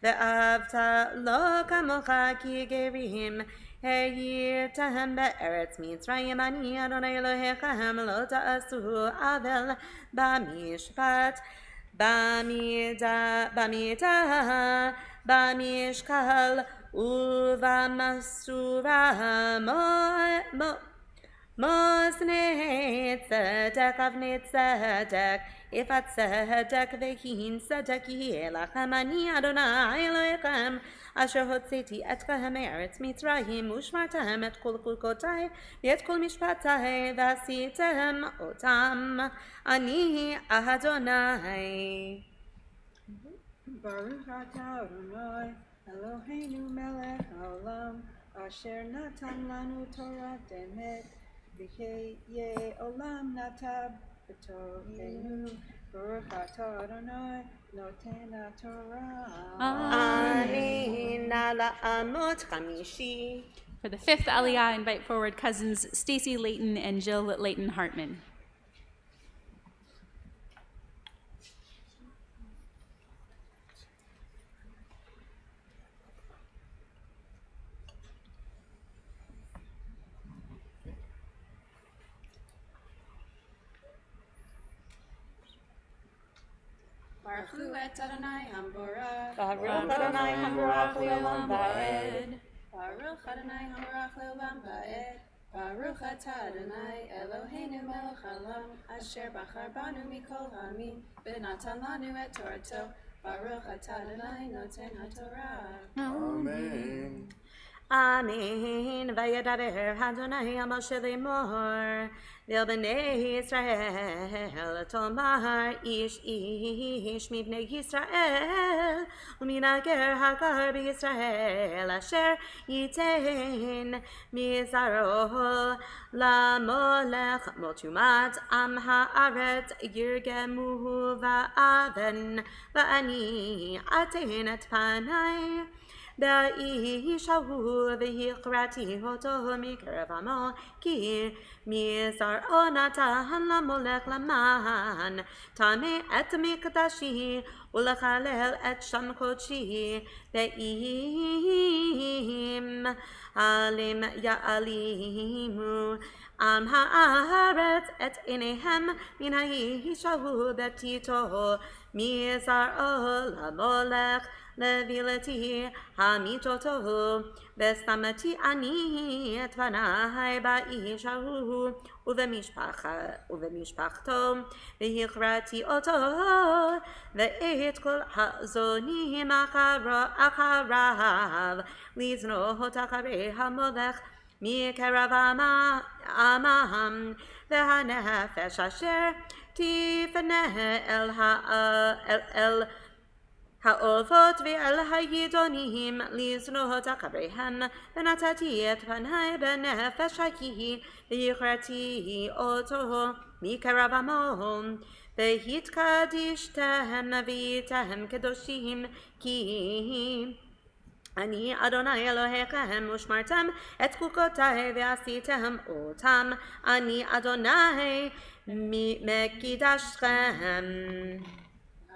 ve'avta lo kamocha ki gerim, הייתם בארץ מצרים. אני אדוני אלוהיכם. לא תעשו עוול במשפט, במידה, במשקל ובמסורה. מאזני צדק אבני צדק, יפת צדק והין צדק יהיה לכם. אני אדוני אלוהיכם, אשר הוצאתי אתכם מארץ מצרים, ושמרתם את כל חוקותי ואת כל משפטי, ועשיתם אותם. אני אדוני. Baruch atah Adonai Eloheinu melech haolam, asher natan lanu Torat emet, v'cheye olam natav b'toreinu. Baruch atah Adonai noten haTorah. Amen. Nala amot chamishi. For the fifth Aliyah, I invite forward cousins Stacy Layton and Jill Layton Hartman. Baruch et Adonai Hamborach. Baruch Adonai Hamborach leolam va'ed. Baruch Adonai Hamborach leolam va'ed. Baruch atah Adonai Eloheinu melech haolam, asher bachar banu mikol ha'amin, v'natan lanu et Torato. Baruch atah Adonai noten haTorah. Amen. Amen. Vayedaber Adonai al Moshe lemor ve'el bnei Yisrael tomar ish mibnei Yisrael uminager hagar b'Yisrael asher yitein mizaro lamolech motumat am haaretz yirgemuhu va'aven va'ani atein et panai באיש ההוא והכרעתי אותו מקרב עמו כי מזרעו נתן למולך למען טמא את מקדשי ולחלל את שם קודשי ואם עלים יעלימו עם הארץ את עיניהם מן האיש ההוא בתיתו מזרעו למולך לבילתי המיתותו ושמתי אני את פניי באיש ההוא ובמשפחתו והכרעתי אותו ואת כל הזונים אחריו לזנות אחרי המולך מקרב עמם והנפש אשר תפנה אל האופות ואל הידונים לזנות אחריהם ונתתי את פניי בנפש ההיא והכרעתי אותו מקרב עמו והתקדשתם והייתם קדושים כי אני אדוני אלוהיכם ושמרתם את חוקותיי ועשיתם אותם אני אדוני מקידשכם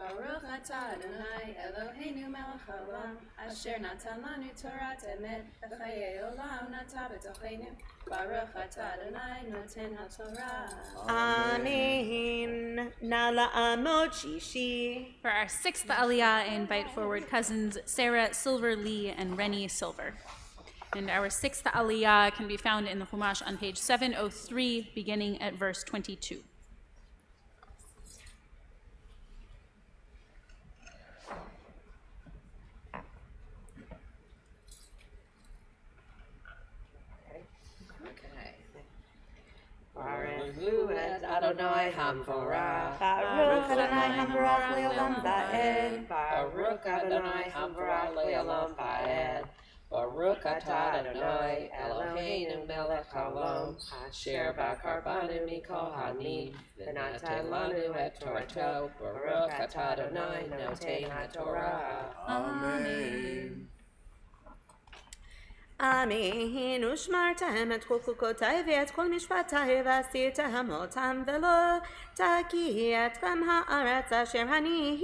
Baruch atah Adonai Eloheinu melech haolam asher natan lanu Torat emet v'chayei olam nata b'tochenu Baruch atah Adonai noten haTorah. Amen. Nala amot shishi. For our sixth Aliyah, I invite forward cousins Sarah Silver Lee and Rennie Silver. And our sixth Aliyah can be found in the Chumash on page 703, beginning at verse 22. Baruch et Adonai Hamvorach. Baruch Adonai Hamvorach le'olam va'ed. Baruch Adonai Hamvorach le'olam va'ed. Baruch atah Adonai Eloheinu melech haolam asher bachar banu mikol ha'amim v'natan lanu et Torato. Baruch atah Adonai noten haTorah. Amen. Amen. ושמרתם את כל חוקותיי ואת כל משפטיי ועשיתם אותם ולא תקיא אתכם הארץ אשר אני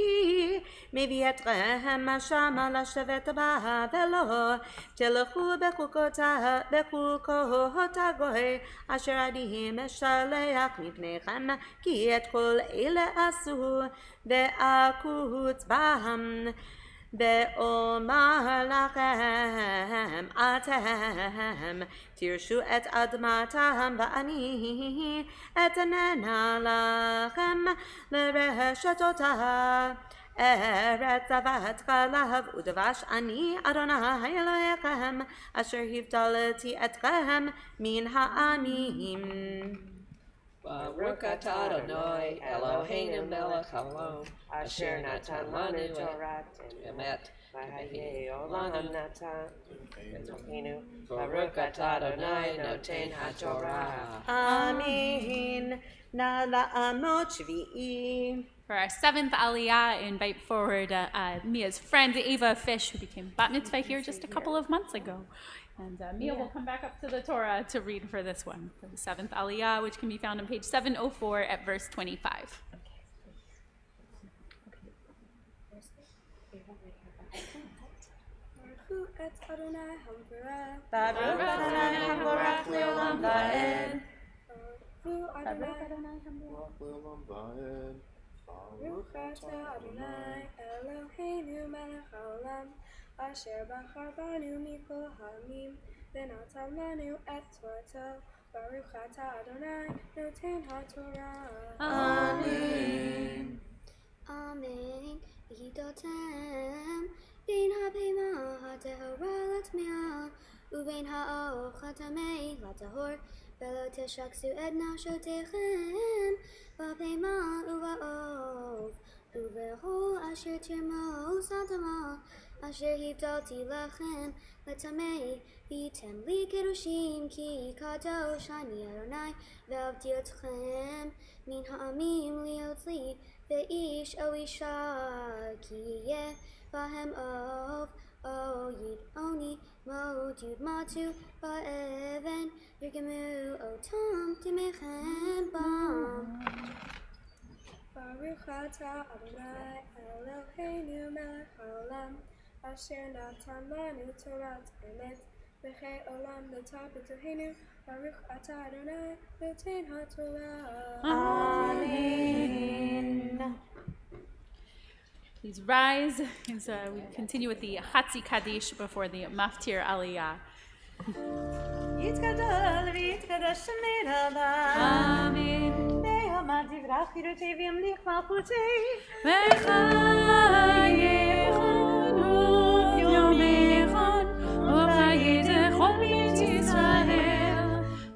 מביא אתכם שמה לשבת בה ולא תלכו בחוקות הגוי אשר אני משלח מפניכם כי את כל אלה עשו ואקוץ בהם ואומר לכם אתם תירשו את אדמתם ואני אתננה לכם לרשת אותה ארץ זבת חלב ודבש אני אדוני אלוהיכם אשר הבדלתי אתכם מן העמים Baruch atah Adonai Eloheinu melech haolam asher natan lanu Torat emet v'chayei olam nata b'tochenu Baruch atah Adonai noten haTorah. Amen. Nala amot shvi'i. For our seventh Aliyah, I invite forward Mia's friend Ava Fish, who became Bat Mitzvah here just a couple of months ago. And Mia will come back up to the Torah to read for this one, for the seventh Aliyah, which can be found on page 704 at verse 25. Baruch et Adonai Hamvorach. Baruch Adonai Hamvorach le'olam va'ed. Baruch Adonai Hamvorach le'olam va'ed. Baruch atah Adonai Eloheinu melech haolam asher bachar banu mikol ha'amim v'natan lanu et Torato. Baruch atah Adonai noten haTorah. Amen. Amen. Yidotem. Din ha'pema ha'tehora latmea. Uvein ha'of chatamei latahor. Velo teshaksu et nashotechem. Ba'pema uva'of. Uveho asher tirmo satama. Asher hivdalti lachem letamei. Vitem li kedoshim ki kadosh ani Adonai. Ve'avdi otchem min ha'amim liot li. Ve'ish o isha ki yeh bahem of o yid oni mod yud matu ba'even yirgemu otam timechem bam. Baruch atah Adonai Eloheinu melech haolam asher natan lanu torat emet v'chei olam notah b'tohenu. Baruch atah Adonai noten haTorah. Amen. Please rise as we continue with the Hatzi Kaddish before the Maftir Aliyah. יתגדל ויתקדש שמי רבה. Amen. ויאמר דברך חירותי וימליך מלכותי. וחייכון וביומכון וחיי כל בית ישראל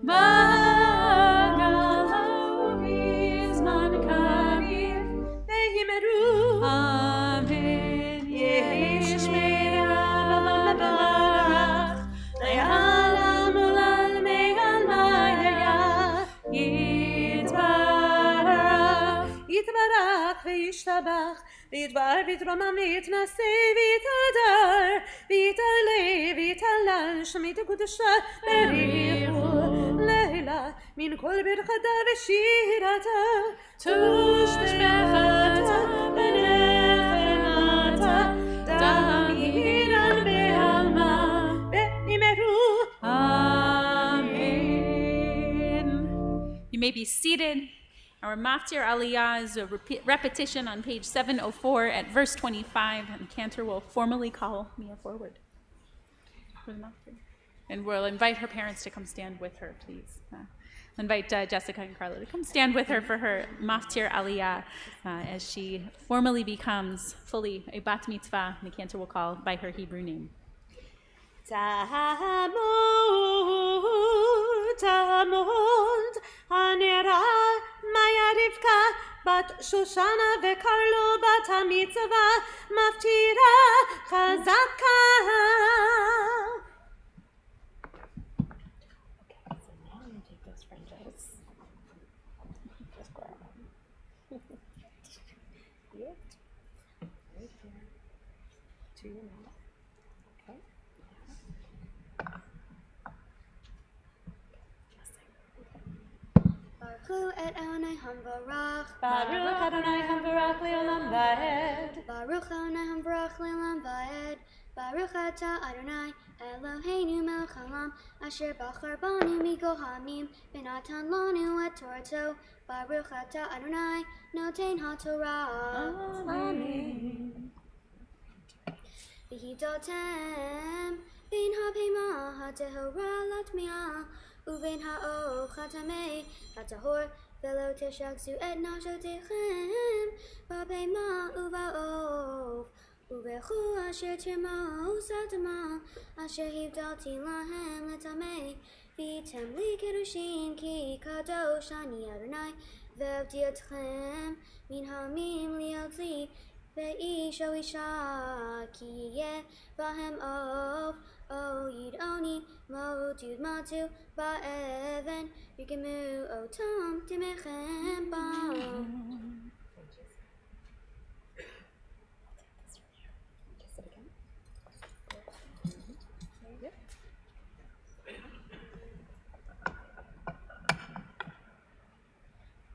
בגלו בזמן קריב ויאמרו אמן. יהי שמירה בברך לעולם ולעלמי עלמיה יתברך וישתבח וידבר ויתרומם ויתנשא ויתהדר ויתעלה ויתהלל שמית הקודשה בריחו לילה מן כל ברכתה ושירתה תושבחתה ונחמתה דמירן בעלמה ואמרו Amen. You may be seated. Our Maftir Aliyah is a repetition on page 704 at verse 25, and Cantor will formally call Mia forward for the Maftir. And we'll invite her parents to come stand with her, please. Invite Jessica and Carla to come stand with her for her Maftir Aliyah as she formally becomes fully a Bat Mitzvah, and the Cantor will call by her Hebrew name. תעמוד הנרה מאיה רבקה בת שושנה וקרלו בת המצווה מפטירה חזקה. Okay, so now I'm going to take those fringes. Just grab them. Here. Right here. To your mouth. Okay. Baruch et Adonai hamvarach. Baruch Adonai hamvarach le'olam va'ed. Baruch Adonai hamvarach le'olam va'ed. Baruch atah Adonai Eloheinu melech haolam asher bachar banu mikol ha'amim v'natan lanu et torato. Baruch atah Adonai noten haTorah. Amen. V'hidotem bin ha'pema ha'tehora latmia uvein ha'of chatamei latahor velo teshaksu et nashotechem ba'pema uva'of uvechu asher tirmo satama asher hivdalti lahem letamei vitem li kedoshim ki kadosh ani Adonai ve'avdi otchem min ha'amim liot li ve'ish o isha ki yeh bahem of o yid oni mod yud matu ba'even yirgemu otam timechem bam.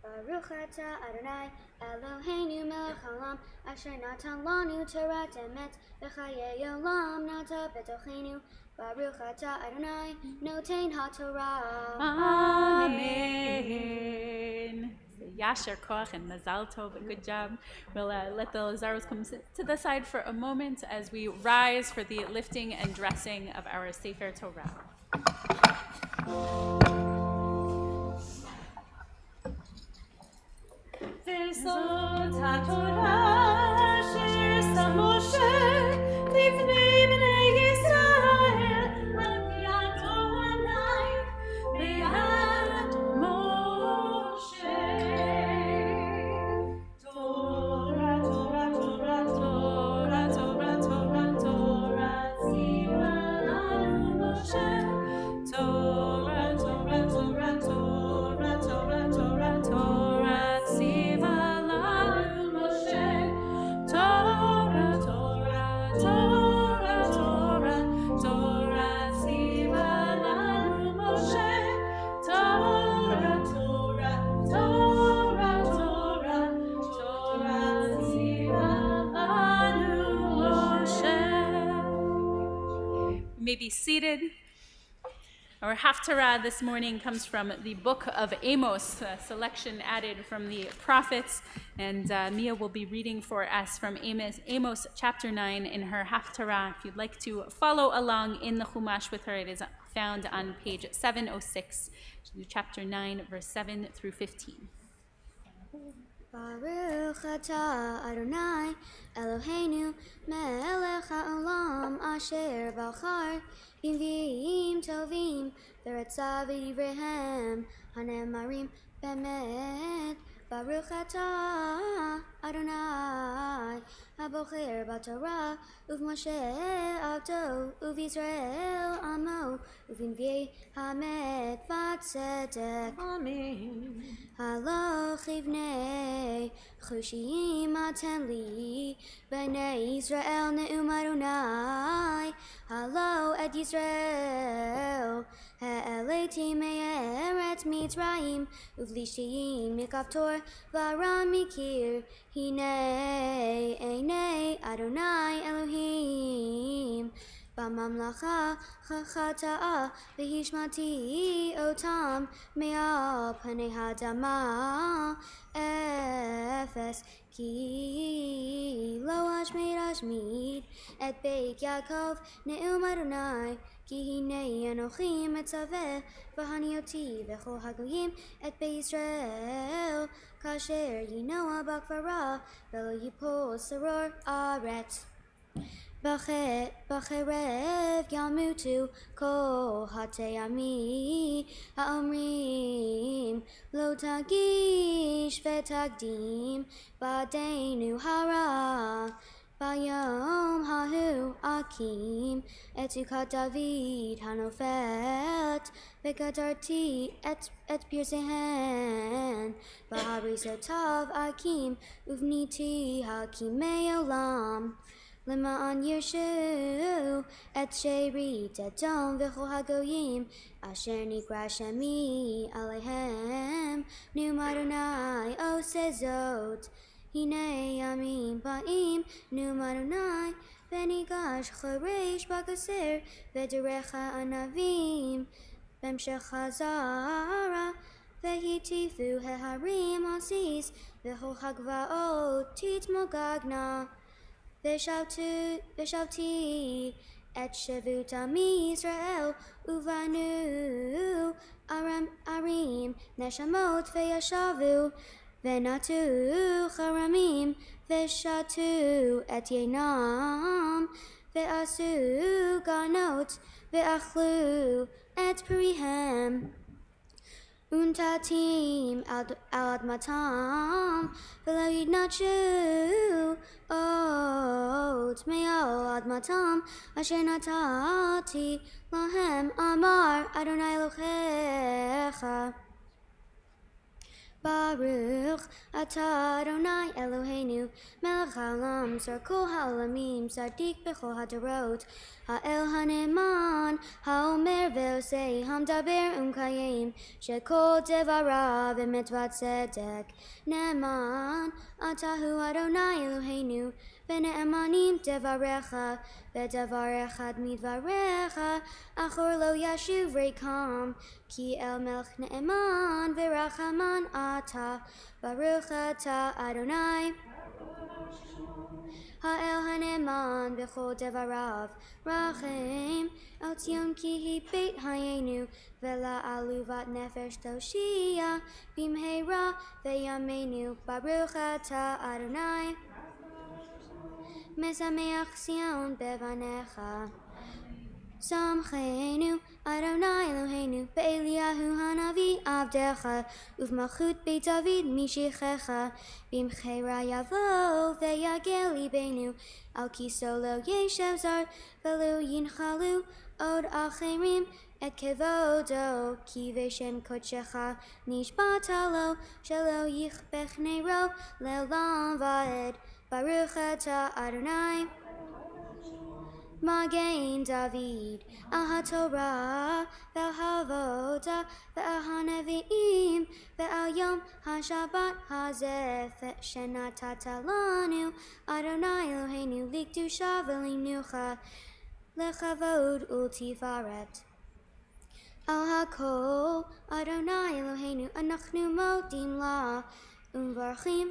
Baruch atah Adonai Eloheinu melech haolam asher natan lanu torat emet v'chayei olam nata b'tochenu. Baruch atah Adonai noten haTorah. Amen. Yasher Koach and Mazal Tov, good job. We'll let the Lazaros come sit to the side for a moment as we rise for the lifting and dressing of our Sefer Torah. וזאת התורה may be seated. Our Haftarah this morning comes from the book of Amos, a selection added from the prophets, and Mia will be reading for us from Amos chapter 9 in her Haftarah. If you'd like to follow along in the Chumash with her, it is found on page 706, chapter 9, verse 7 through 15. Baruch atah Adonai Eloheinu melech haolam asher bachar b'nviim tovim v'retzav v'divrehem hanemarim bemet. Baruch atah Adonai habocher b'Torah uv'Moshe avdo uv'Yisrael amo uv'nviei hamet v'tzedek. Amen. Haloch ivnei chushim aten li b'nei Yisrael ne'um Adonai. Halo et Yisrael ha'eleti me'eretz Mitzrayim uv'lishtim mikavtor v'aram mikir hinei einei Adonai Elohim. B'mamlacha chachata'a v'hishmati otam me'al panei ha'adama efes ki lo ashmid et beit Yaakov ne'um Adonai ki hinei anochi metzaveh v'hanioti v'chol hagoyim et beit Yisrael kasher yinoa bakvara v'lo yipol saror aretz. B'cherev yamutu kol hateyami ha'omrim lo tagish v'tagdim b'adeinu hara b'yom hahu akim etukat David hanofet v'gadarti et pirsehen b'harisotav akim uvniti hakimei olam. Lema'an Yershu et Sherit Edom v'chol hagoyim asher nikra shemi alehem ne'um Adonai oseh zot. Hinei yamim ba'im ne'um Adonai v'nigash choresh b'gaser v'derecha anavim b'mshech hazara v'hitifu heharim asis v'chol hagvaot titmogagna. V'shavti et shevut ami Yisrael uvanu arim neshamot v'yashavu v'natu charamim v'shatu et yenam v'asu ganot v'achlu et perihem. Untatim al admatam v'lo yidnachu ot me'al admatam asher natati lahem amar Adonai Elohecha. Baruch atah Adonai Eloheinu melech haolam sar kol ha'olamim sardik b'chol hadorot ha'el haneman ha'omer ve'osei hamdaber umkayim shekol devarav emet v'tzedek. Ne'eman atahu Adonai Eloheinu v'ne'emanim devarecha v'devar echad midvarecha achor lo yashuv reikam ki el melech ne'eman v'rachaman atah. Baruch atah Adonai ha'el haneman v'chol devarav rachem el tzion ki hi beit hayenu v'la aluvat nefesh toshia bimheira v'yamenu. Baruch atah Adonai mesameach Zion bevanecha. Samchenu Adonai Eloheinu be'Eliyahu hanavi avdecha uv'malchut beit David mishichecha bimcheira yavo ve'yagel libenu al kiso lo yeshev zar v'lo yinchalu od acherim et kevodo ki v'shem kodshecha nishbatalo shelo yichbech neiro le'olam va'ed. Baruch atah Adonai Magen David Ahatorah Ve'Havodah Ve'Hanevi'im Ve'al Yom HaShabbat Hazeh Shenatata Lanu Adonai Eloheinu Likdusha V'Linucha lechavod ultifaret. Al hakol Adonai Eloheinu anachnu modim la umvarchim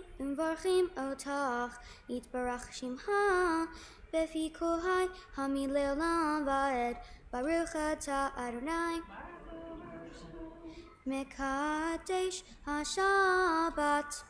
otach yitbarach shimcha befi kohai hamilel vaed baruch ata Adonai mekadesh hashabbat.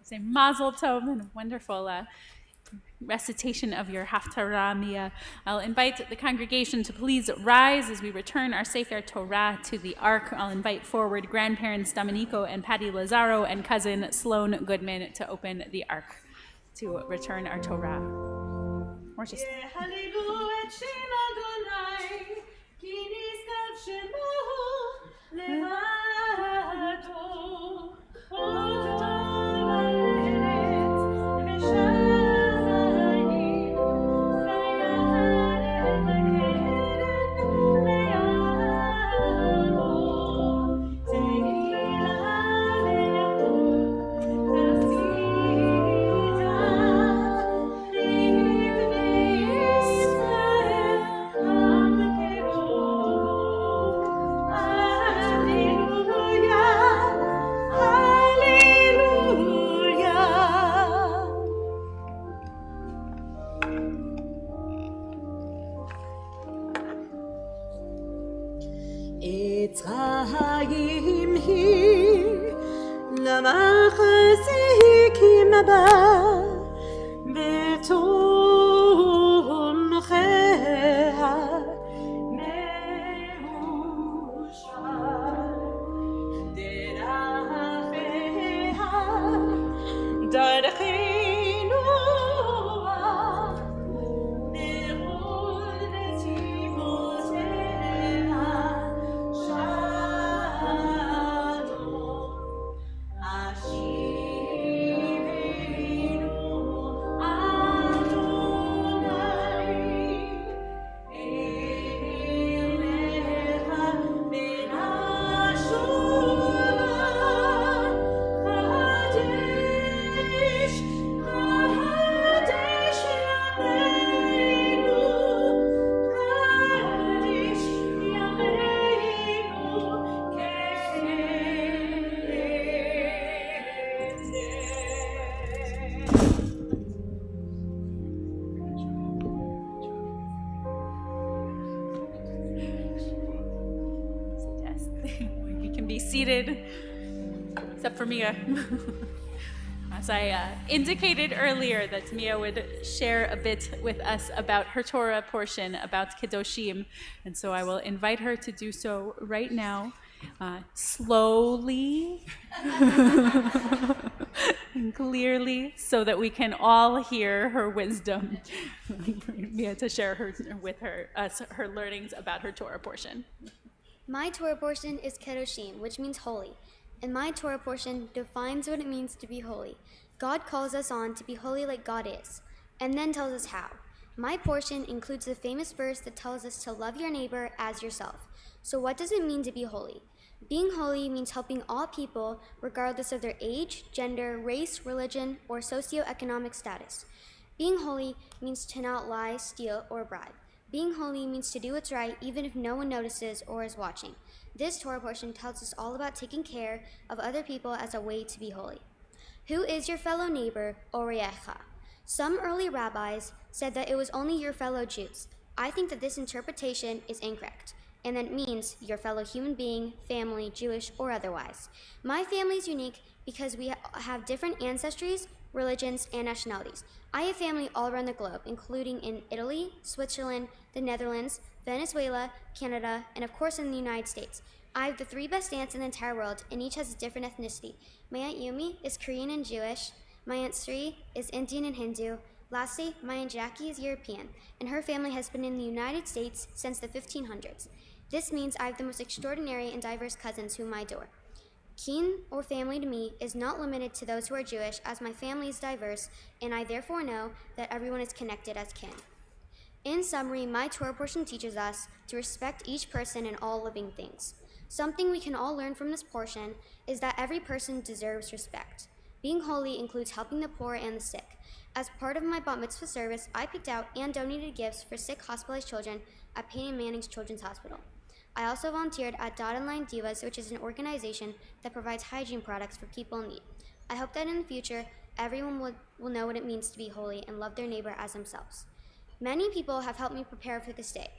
Say Mazel Tov and a wonderful recitation of your Haftarah, Mia. I'll invite the congregation to please rise as we return our Sefer Torah to the Ark. I'll invite forward grandparents Domenico and Patty Lazaro and cousin Sloan Goodman to open the Ark to return our Torah. Or just... Etzrayim hi lamachzikim ba betoncheha meushar deracheha darchenu seated, except for Mia. As I indicated earlier that Mia would share a bit with us about her Torah portion, about Kedoshim, and so I will invite her to do so right now, slowly and clearly, so that we can all hear her wisdom. Mia to share us her learnings about her Torah portion. My Torah portion is Kedoshim, which means holy, and my Torah portion defines what it means to be holy. God calls us on to be holy like God is, and then tells us how. My portion includes the famous verse that tells us to love your neighbor as yourself. So what does it mean to be holy? Being holy means helping all people, regardless of their age, gender, race, religion, or socioeconomic status. Being holy means to not lie, steal, or bribe. Being holy means to do what's right even if no one notices or is watching. This Torah portion tells us all about taking care of other people as a way to be holy. Who is your fellow neighbor, Oreyecha? Some early rabbis said that it was only your fellow Jews. I think that this interpretation is incorrect, and that it means your fellow human being, family, Jewish, or otherwise. My family is unique because we have different ancestries, religions, and nationalities. I have family all around the globe, including in Italy, Switzerland, the Netherlands, Venezuela, Canada, and of course in the United States. I have the 3 best aunts in the entire world, and each has a different ethnicity. My Aunt Yumi is Korean and Jewish. My Aunt Sri is Indian and Hindu. Lastly, my Aunt Jackie is European, and her family has been in the United States since the 1500s. This means I have the most extraordinary and diverse cousins whom I adore. Kin, or family to me, is not limited to those who are Jewish, as my family is diverse, and I therefore know that everyone is connected as kin. In summary, my Torah portion teaches us to respect each person and all living things. Something we can all learn from this portion is that every person deserves respect. Being holy includes helping the poor and the sick. As part of my Bat Mitzvah service, I picked out and donated gifts for sick hospitalized children at Payne and Manning's Children's Hospital. I also volunteered at Dotted Line Divas, which is an organization that provides hygiene products for people in need. I hope that in the future, everyone will know what it means to be holy and love their neighbor as themselves. Many people have helped me prepare for this day.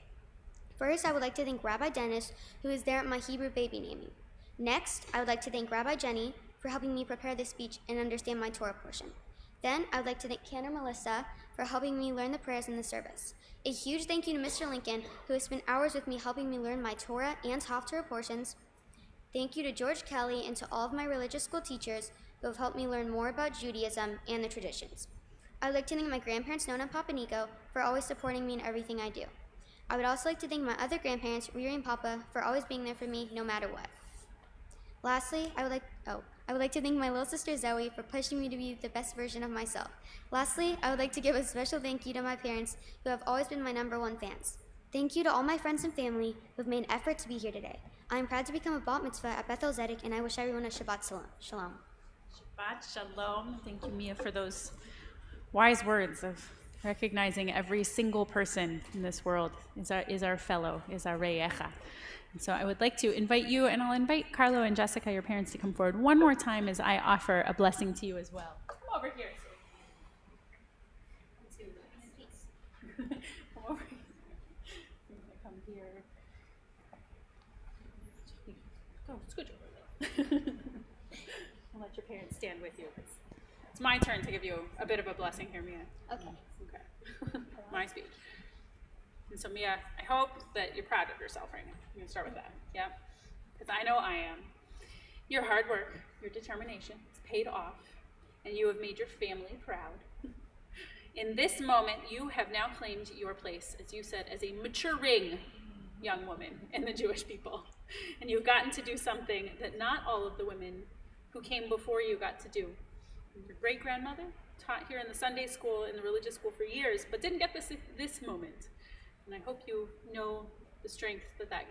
First, I would like to thank Rabbi Dennis, who is there at my Hebrew baby naming. Next, I would like to thank Rabbi Jenny for helping me prepare this speech and understand my Torah portion. Then, I would like to thank Cantor Melissa for helping me learn the prayers in the service. A huge thank you to Mr. Lincoln, who has spent hours with me helping me learn my Torah and Haftarah portions. Thank you to George Kelly and to all of my religious school teachers who have helped me learn more about Judaism and the traditions. I would like to thank my grandparents, Nona and Papa Nico, for always supporting me in everything I do. I would also like to thank my other grandparents, Riri and Papa, for always being there for me no matter what. Lastly, I would like to thank my little sister Zoe for pushing me to be the best version of myself. Lastly, I would like to give a special thank you to my parents, who have always been my #1 fans. Thank you to all my friends and family who have made an effort to be here today. I am proud to become a Bat Mitzvah at Beth-El, and I wish everyone a Shabbat Shalom. Shabbat Shalom. Thank you, Mia, for those wise words of recognizing every single person in this world is our fellow, is our re'echa. And so I would like to invite you, and I'll invite Carlo and Jessica, your parents, to come forward one more time as I offer a blessing to you as well. Come over here. Come over here. Come here. Go, scooch over. I'll let your parents stand with you. It's my turn to give you a bit of a blessing here, Mia. Okay. My speech. And so, Mia, I hope that you're proud of yourself right now. I'm going to start with that, yeah? Because I know I am. Your hard work, your determination, it's paid off, and you have made your family proud. In this moment, you have now claimed your place, as you said, as a maturing young woman in the Jewish people. And you've gotten to do something that not all of the women who came before you got to do. Your great-grandmother taught here in the Sunday school, in the religious school for years, but didn't get this moment. And I hope you know the strength that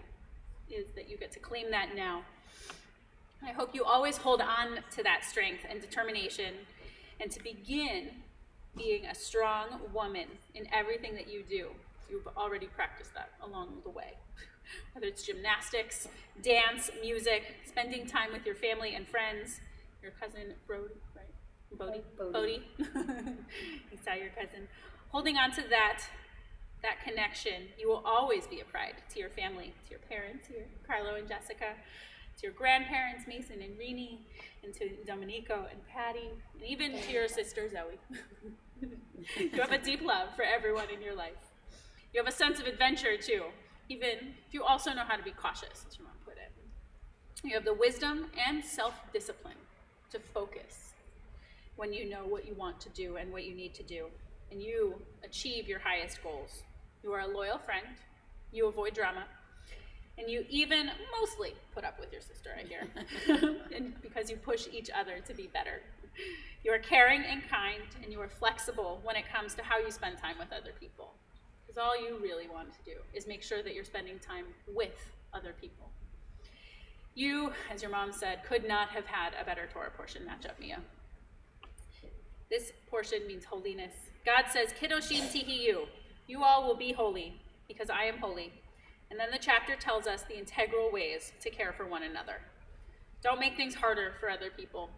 is, that you get to claim that now. I hope you always hold on to that strength and determination, and to begin being a strong woman in everything that you do. You've already practiced that along the way. Whether it's gymnastics, dance, music, spending time with your family and friends, your cousin Brody, right? Bodie. You saw your cousin. Holding on to that connection, you will always be a pride to your family, to your parents, here, Carlo and Jessica, to your grandparents, Mason and Rini, and to Domenico and Patty, and even to your sister Zoe. You have a deep love for everyone in your life. You have a sense of adventure too, even if you also know how to be cautious, as your mom put it. You have the wisdom and self-discipline to focus when you know what you want to do and what you need to do, and you achieve your highest goals. You are a loyal friend, you avoid drama, and you even mostly put up with your sister, I hear, and because you push each other to be better. You are caring and kind, and you are flexible when it comes to how you spend time with other people. Because all you really want to do is make sure that you're spending time with other people. You, as your mom said, could not have had a better Torah portion matchup, Mia. This portion means holiness. God says, Kiddoshim tihiyu. You all will be holy, because I am holy. And then the chapter tells us the integral ways to care for one another. Don't make things harder for other people,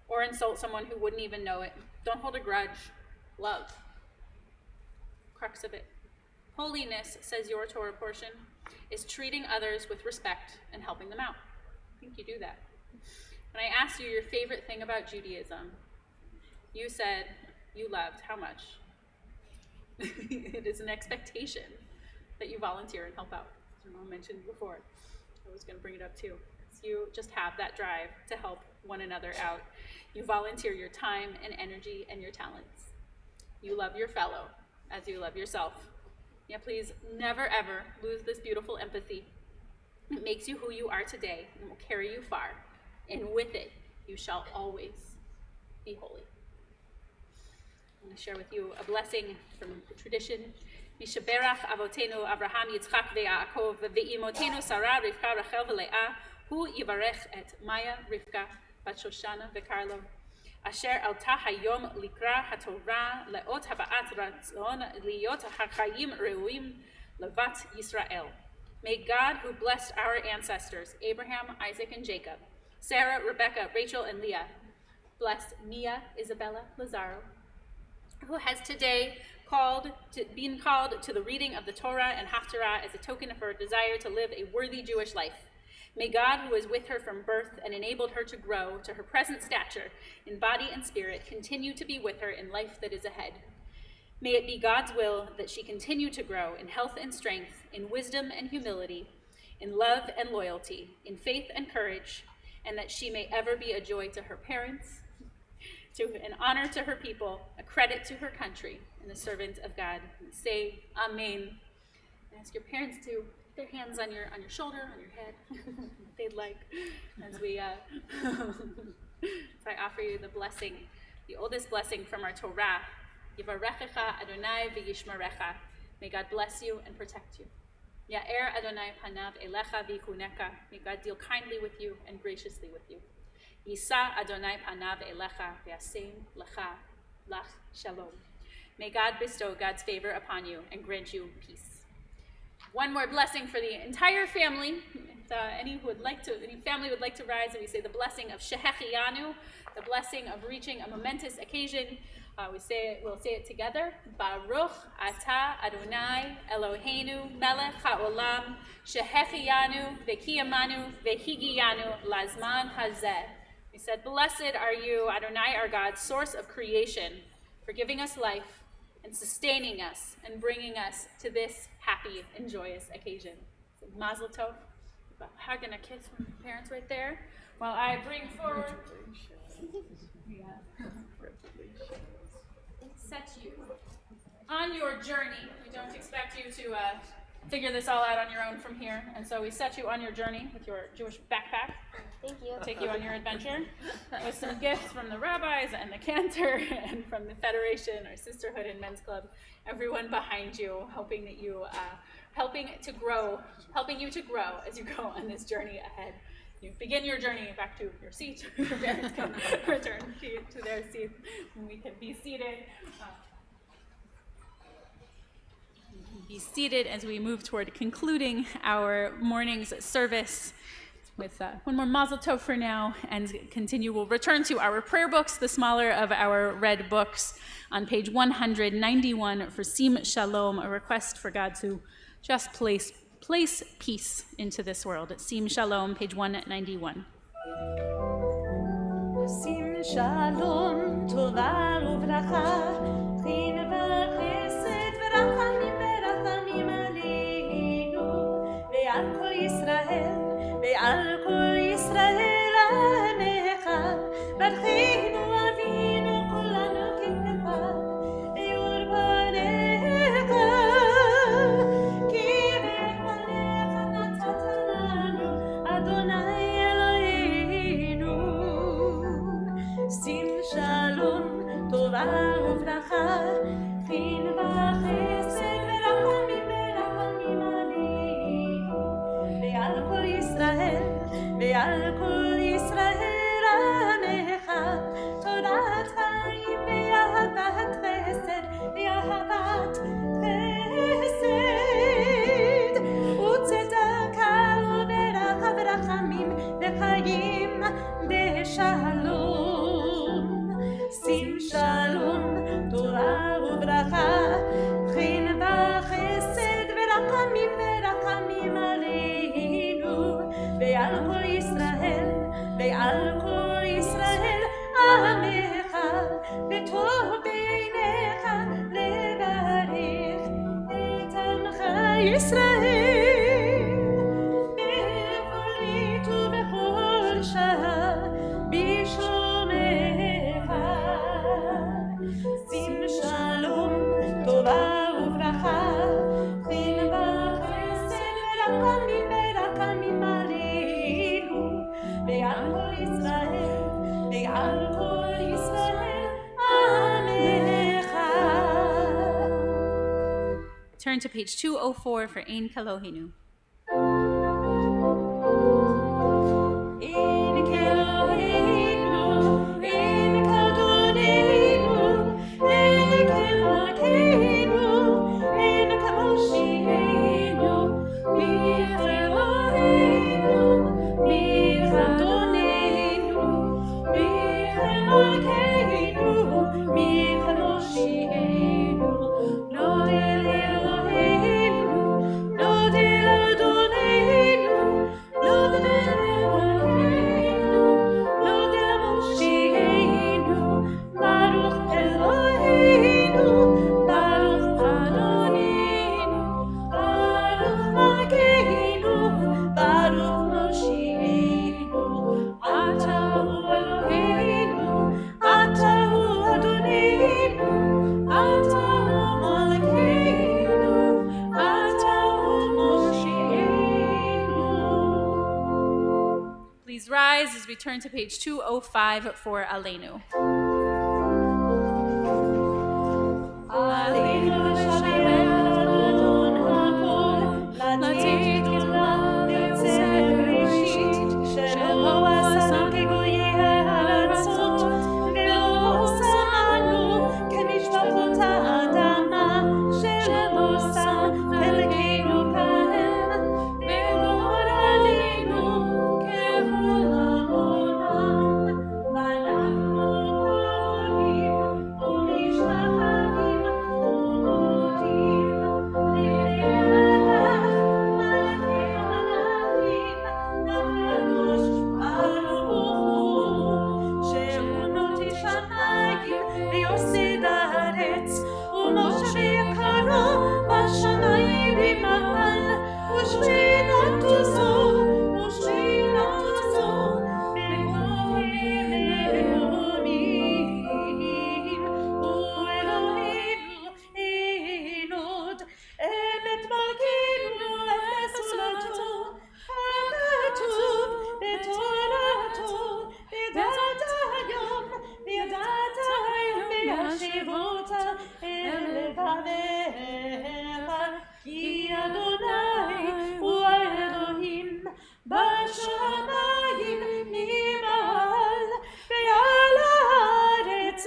or insult someone who wouldn't even know it. Don't hold a grudge. Love. Crux of it. Holiness, says your Torah portion, is treating others with respect and helping them out. I think you do that. When I asked you your favorite thing about Judaism, You said you loved how much? It is an expectation that you volunteer and help out. As your mom mentioned before, I was going to bring it up too. So you just have that drive to help one another out. You volunteer your time and energy and your talents. You love your fellow as you love yourself. Yeah, please never ever lose this beautiful empathy. It makes you who you are today and will carry you far. And with it, you shall always be holy. I'm going to share with you a blessing from the tradition. Mishaberach avotenu Abraham, Yitzchak ve'Yaakov, ve'imotenu Sarah, Rivka, Rachel ve'Leah, hu yivarech et Maya, Rivka, bat Shoshana ve'Karlo. Asher alta hayom likra haTorah leot haba'at ratzon liyot hachayim reuim levat Yisrael. May God, who blessed our ancestors, Abraham, Isaac, and Jacob, Sarah, Rebecca, Rachel, and Leah, bless Nia, Isabella, Lazaro, who has today been called to the reading of the Torah and Haftarah as a token of her desire to live a worthy Jewish life. May God, who was with her from birth and enabled her to grow to her present stature in body and spirit, continue to be with her in life that is ahead. May it be God's will that she continue to grow in health and strength, in wisdom and humility, in love and loyalty, in faith and courage, and that she may ever be a joy to her parents, to an honor to her people, a credit to her country, and a servant of God. Say Amen. Ask your parents to put their hands on your shoulder, on your head, if they'd like, as we so I offer you the blessing, the oldest blessing from our Torah. Yivarechecha Adonai v'yishmerecha. May God bless you and protect you. Ya'er Adonai panav elecha v'yichuneka. May God deal kindly with you and graciously with you. Yisa Adonai panav elecha v'yasem lecha lach shalom. May God bestow God's favor upon you and grant you peace. One more blessing for the entire family. If any family would like to rise, and we say the blessing of Shehechiyanu, the blessing of reaching a momentous occasion. We'll say it together. Baruch Ata Adonai Eloheinu Melech HaOlam Shehechiyanu V'Kiyamanu V'Higiyanu Lazman Hazeh. We said, blessed are you, Adonai, our God, source of creation, for giving us life and sustaining us and bringing us to this happy and joyous occasion. So, Mazel Tov. A hug and a kiss from your parents right there. While I bring forward. Set you on your journey. We don't expect you to figure this all out on your own from here, and so we set you on your journey with your Jewish backpack. Thank you. Take you on your adventure with some gifts from the rabbis and the cantor and from the Federation or Sisterhood and Men's Club. Everyone behind you, helping you to grow as you go on this journey ahead. You begin your journey back to your seat. Your parents can return to their seats, and we can be seated. Be seated as we move toward concluding our morning's service with one more Mazel Tov for now, and continue. We'll return to our prayer books, the smaller of our red books, on page 191 for Sim Shalom, a request for God to just place peace into this world. Sim Shalom, page 191. Sim Shalom, Tova uvracha, Chin v'chesed v'rachamim v'rachamim aleinu, ve'al kol Yisrael, ve'al kol Yisrael amecha, barchinu avinu kulanu k'echad, eyor banecha. Sim Shalom, Tova uvracha, Chin v'chesed v'rachamim v'rachamim aleinu, ve'al kol Yisrael, ve'al kol Yisrael amecha, Torat chaim ve'ahavat chesed, ve'ahavat chesed, u'tzedakah v'rachamim v'chayim b'shalom. Sim Shalom, Torah uvracha, Chin v'chesed v'rachamim v'rachamim aleinu, ve'al kol Yisrael, ישראל בכל עת ובכל שעה בשלומך שים שלום טובה וברכה חנווה חסד ורחמים עלינו ועל כל ישראל ועל כל ישראל עמך. Turn to page 204 for Ein Kelohenu. Ein Kelohenu, Ein Kadonenu, Ein Kemalkeinu, Ein Kamoshienu, Mich Eloheinu, Mich Adonenu, Mich Emalkeinu, Mich Kamoshienu, Nodel Eloheinu, Nodel Adonenu, Nodel Eloheinu, Nodel Moshienu, Baruch Eloheinu, Baruch Adonenu, Baruch Malkeinu, Baruch Moshienu, Atahu Eloheinu, Atahu Adonenu, Atahu Malkeinu, Atahu Moshienu. Please rise as we turn to page 205 for Aleinu. Aleinu v'shamer Adon hakol, Latit Ilam Yotzei Bereshit, Shelo asa kegoyei haaretzot, Ve'lo osanu kemishpachot ha'adama, Shelo sam Elokeinu kahem, Ve'goralenu kehol ha'olam, V'anachnu kolim u'mishtachavim u'modim, Lifnei Malach Malachei Malachim, Kadosh Baruch Hu, Shehu noti shamayim v'yosed haaretz, u'Moshe יקרו בשמיים במעל, ושכינתו זו באלוהים אלוהים, ואלוהינו אין עוד, אמת מלכנו אפס ולתו, הכתוב בתורתו, וידעת היום וישיבות אל לבביך, כי אדוני הוא האלוהים בשמיים ממעל, ועל הארץ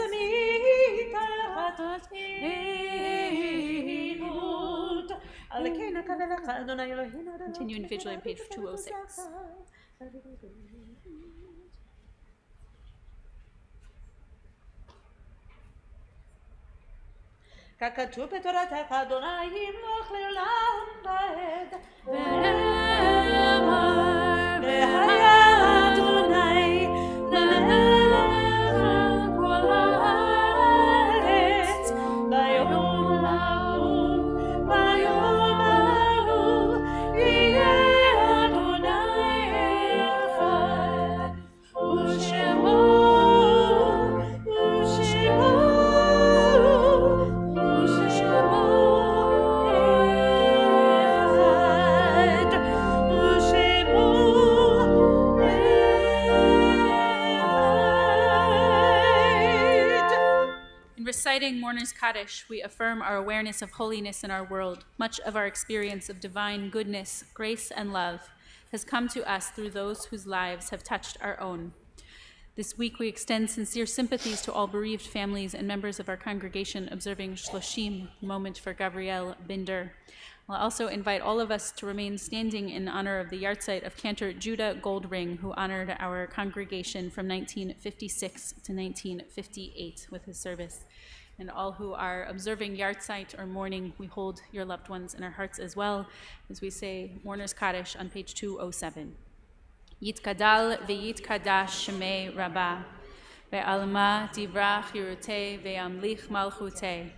מתחת אין עוד. על כן נקווה לך אדוני אלוהינו. Continue individually on page 206. ככתוב בתורתך אדוני ימלוך לעולם ועד. ואמר והיה אדוני למלך על כל הארץ, ביום ההוא יהיה אדוני אחד, ושמו In reciting Mourner's Kaddish, we affirm our awareness of holiness in our world. Much of our experience of divine goodness, grace, and love has come to us through those whose lives have touched our own. This week, we extend sincere sympathies to all bereaved families and members of our congregation observing Shloshim, moment for Gabrielle Binder. I'll also invite all of us to remain standing in honor of the yahrzeit of Cantor Judah Goldring, who honored our congregation from 1956 to 1958 with his service. And all who are observing yahrzeit or mourning, we hold your loved ones in our hearts as well, as we say Mourner's Kaddish on page 207. Yitkadal v'yitkadash shemei rabbah, ve'alma tivrach yirutei ve'amlich malchutei,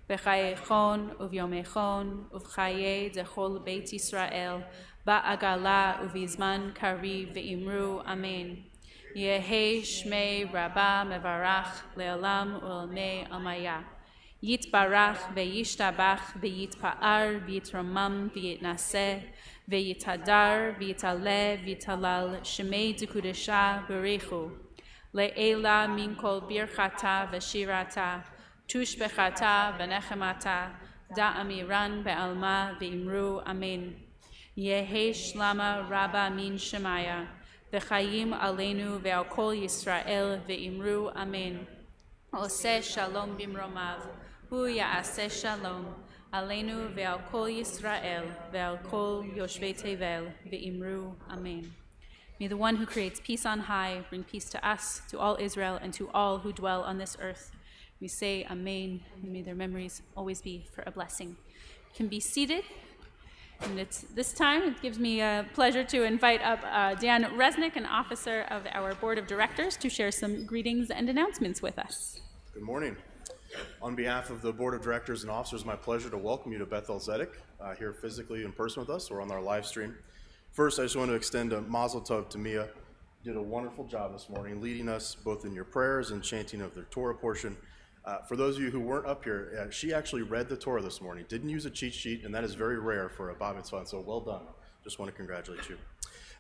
בחייכון וביומייכון ובחיי דכל בית ישראל, בעגלה ובזמן קריב ואמרו אמן. יהי שמי רבה מברך לעולם ולעולמי עלמיה. יתברך וישתבח ויתפאר ויתרומם ויתנשא ויתהדר ויתעלה ויתהלל שמי דקודשה בריחו. לעילה מן כל ברכתה ושירתה, תושבחתה ונחמתה, דאמירן בעלמה ואמרו אמן. יהי שלמה רבה מן שמיה, וחיים עלינו ועל כל ישראל ואמרו אמן. עושה שלום במרומיו, הוא יעשה שלום עלינו ועל כל ישראל ועל כל יושבי תבל ואמרו אמן. May the one who creates peace on high bring peace to us, to all Israel, and to all who dwell on this earth. We say amen, and may their memories always be for a blessing. You can be seated. And it's this time, it gives me a pleasure to invite up Dan Resnick, an officer of our board of directors, to share some greetings and announcements with us. Good morning. On behalf of the board of directors and officers, my pleasure to welcome you to Beth-El Zedek, here physically in person with us or on our live stream. First, I just want to extend a mazel tov to Mia. You did a wonderful job this morning, leading us both in your prayers and chanting of the Torah portion. For those of you who weren't up here, she actually read the Torah this morning, didn't use a cheat sheet, and that is very rare for a Bar Mitzvah, so well done. Just want to congratulate you.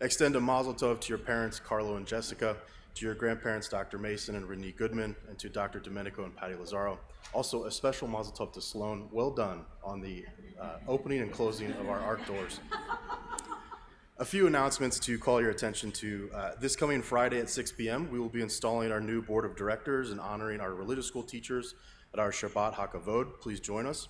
Extend a mazel tov to your parents, Carlo and Jessica, to your grandparents, Dr. Mason and Renee Goodman, and to Dr. Domenico and Patty Lazaro. Also, a special mazel tov to Sloan. Well done on the opening and closing of our ARC doors. A few announcements to call your attention to. This coming Friday at 6 p.m., we will be installing our new board of directors and honoring our religious school teachers at our Shabbat HaKavod. Please join us.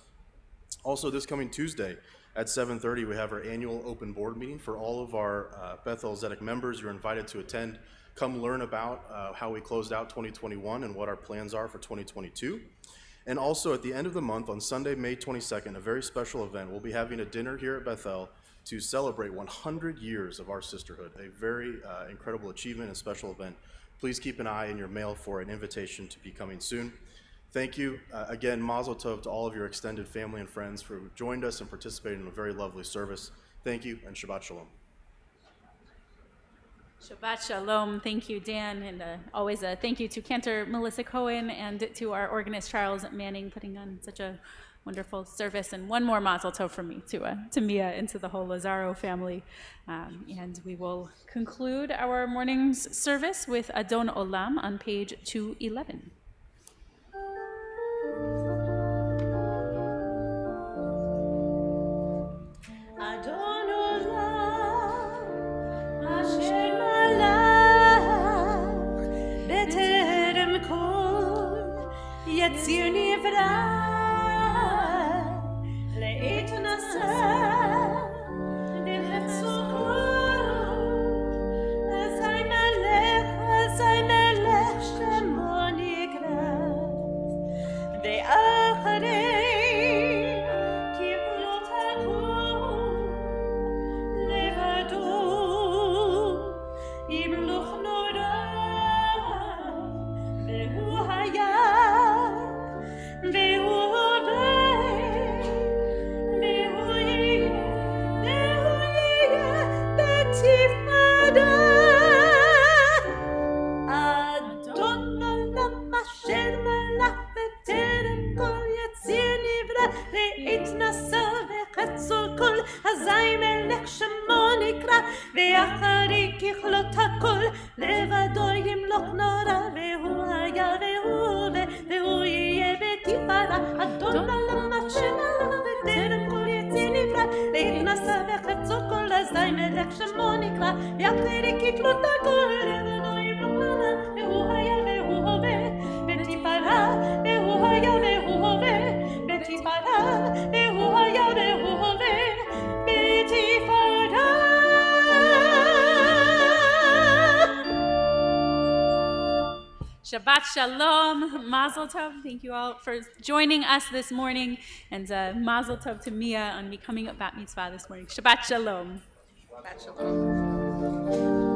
Also, this coming Tuesday at 7:30, we have our annual open board meeting for all of our Beth-El Zedek members. You're invited to attend. Come learn about how we closed out 2021 and what our plans are for 2022. And also at the end of the month, on Sunday, May 22nd, a very special event. We'll be having a dinner here at Beth-El to celebrate 100 years of our sisterhood, a very incredible achievement and special event. Please keep an eye in your mail for an invitation to be coming soon. Thank you. Again, mazel tov to all of your extended family and friends for who joined us and participated in a very lovely service. Thank you, and Shabbat Shalom. Shabbat Shalom. Thank you, Dan, and always a thank you to Cantor Melissa Cohen and to our organist Charles Manning putting on such a wonderful service. And one more mazel tov from me to Mia and to the whole Lazaro family. And we will conclude our morning's service with Adon Olam on page 211. Adon Olam, Asher malach, beterem kol, Yetzir nivra. Shabbat Shalom, Mazel Tov. Thank you all for joining us this morning, and Mazel Tov to Mia on becoming a Bat Mitzvah this morning. Shabbat Shalom. Shabbat Shalom.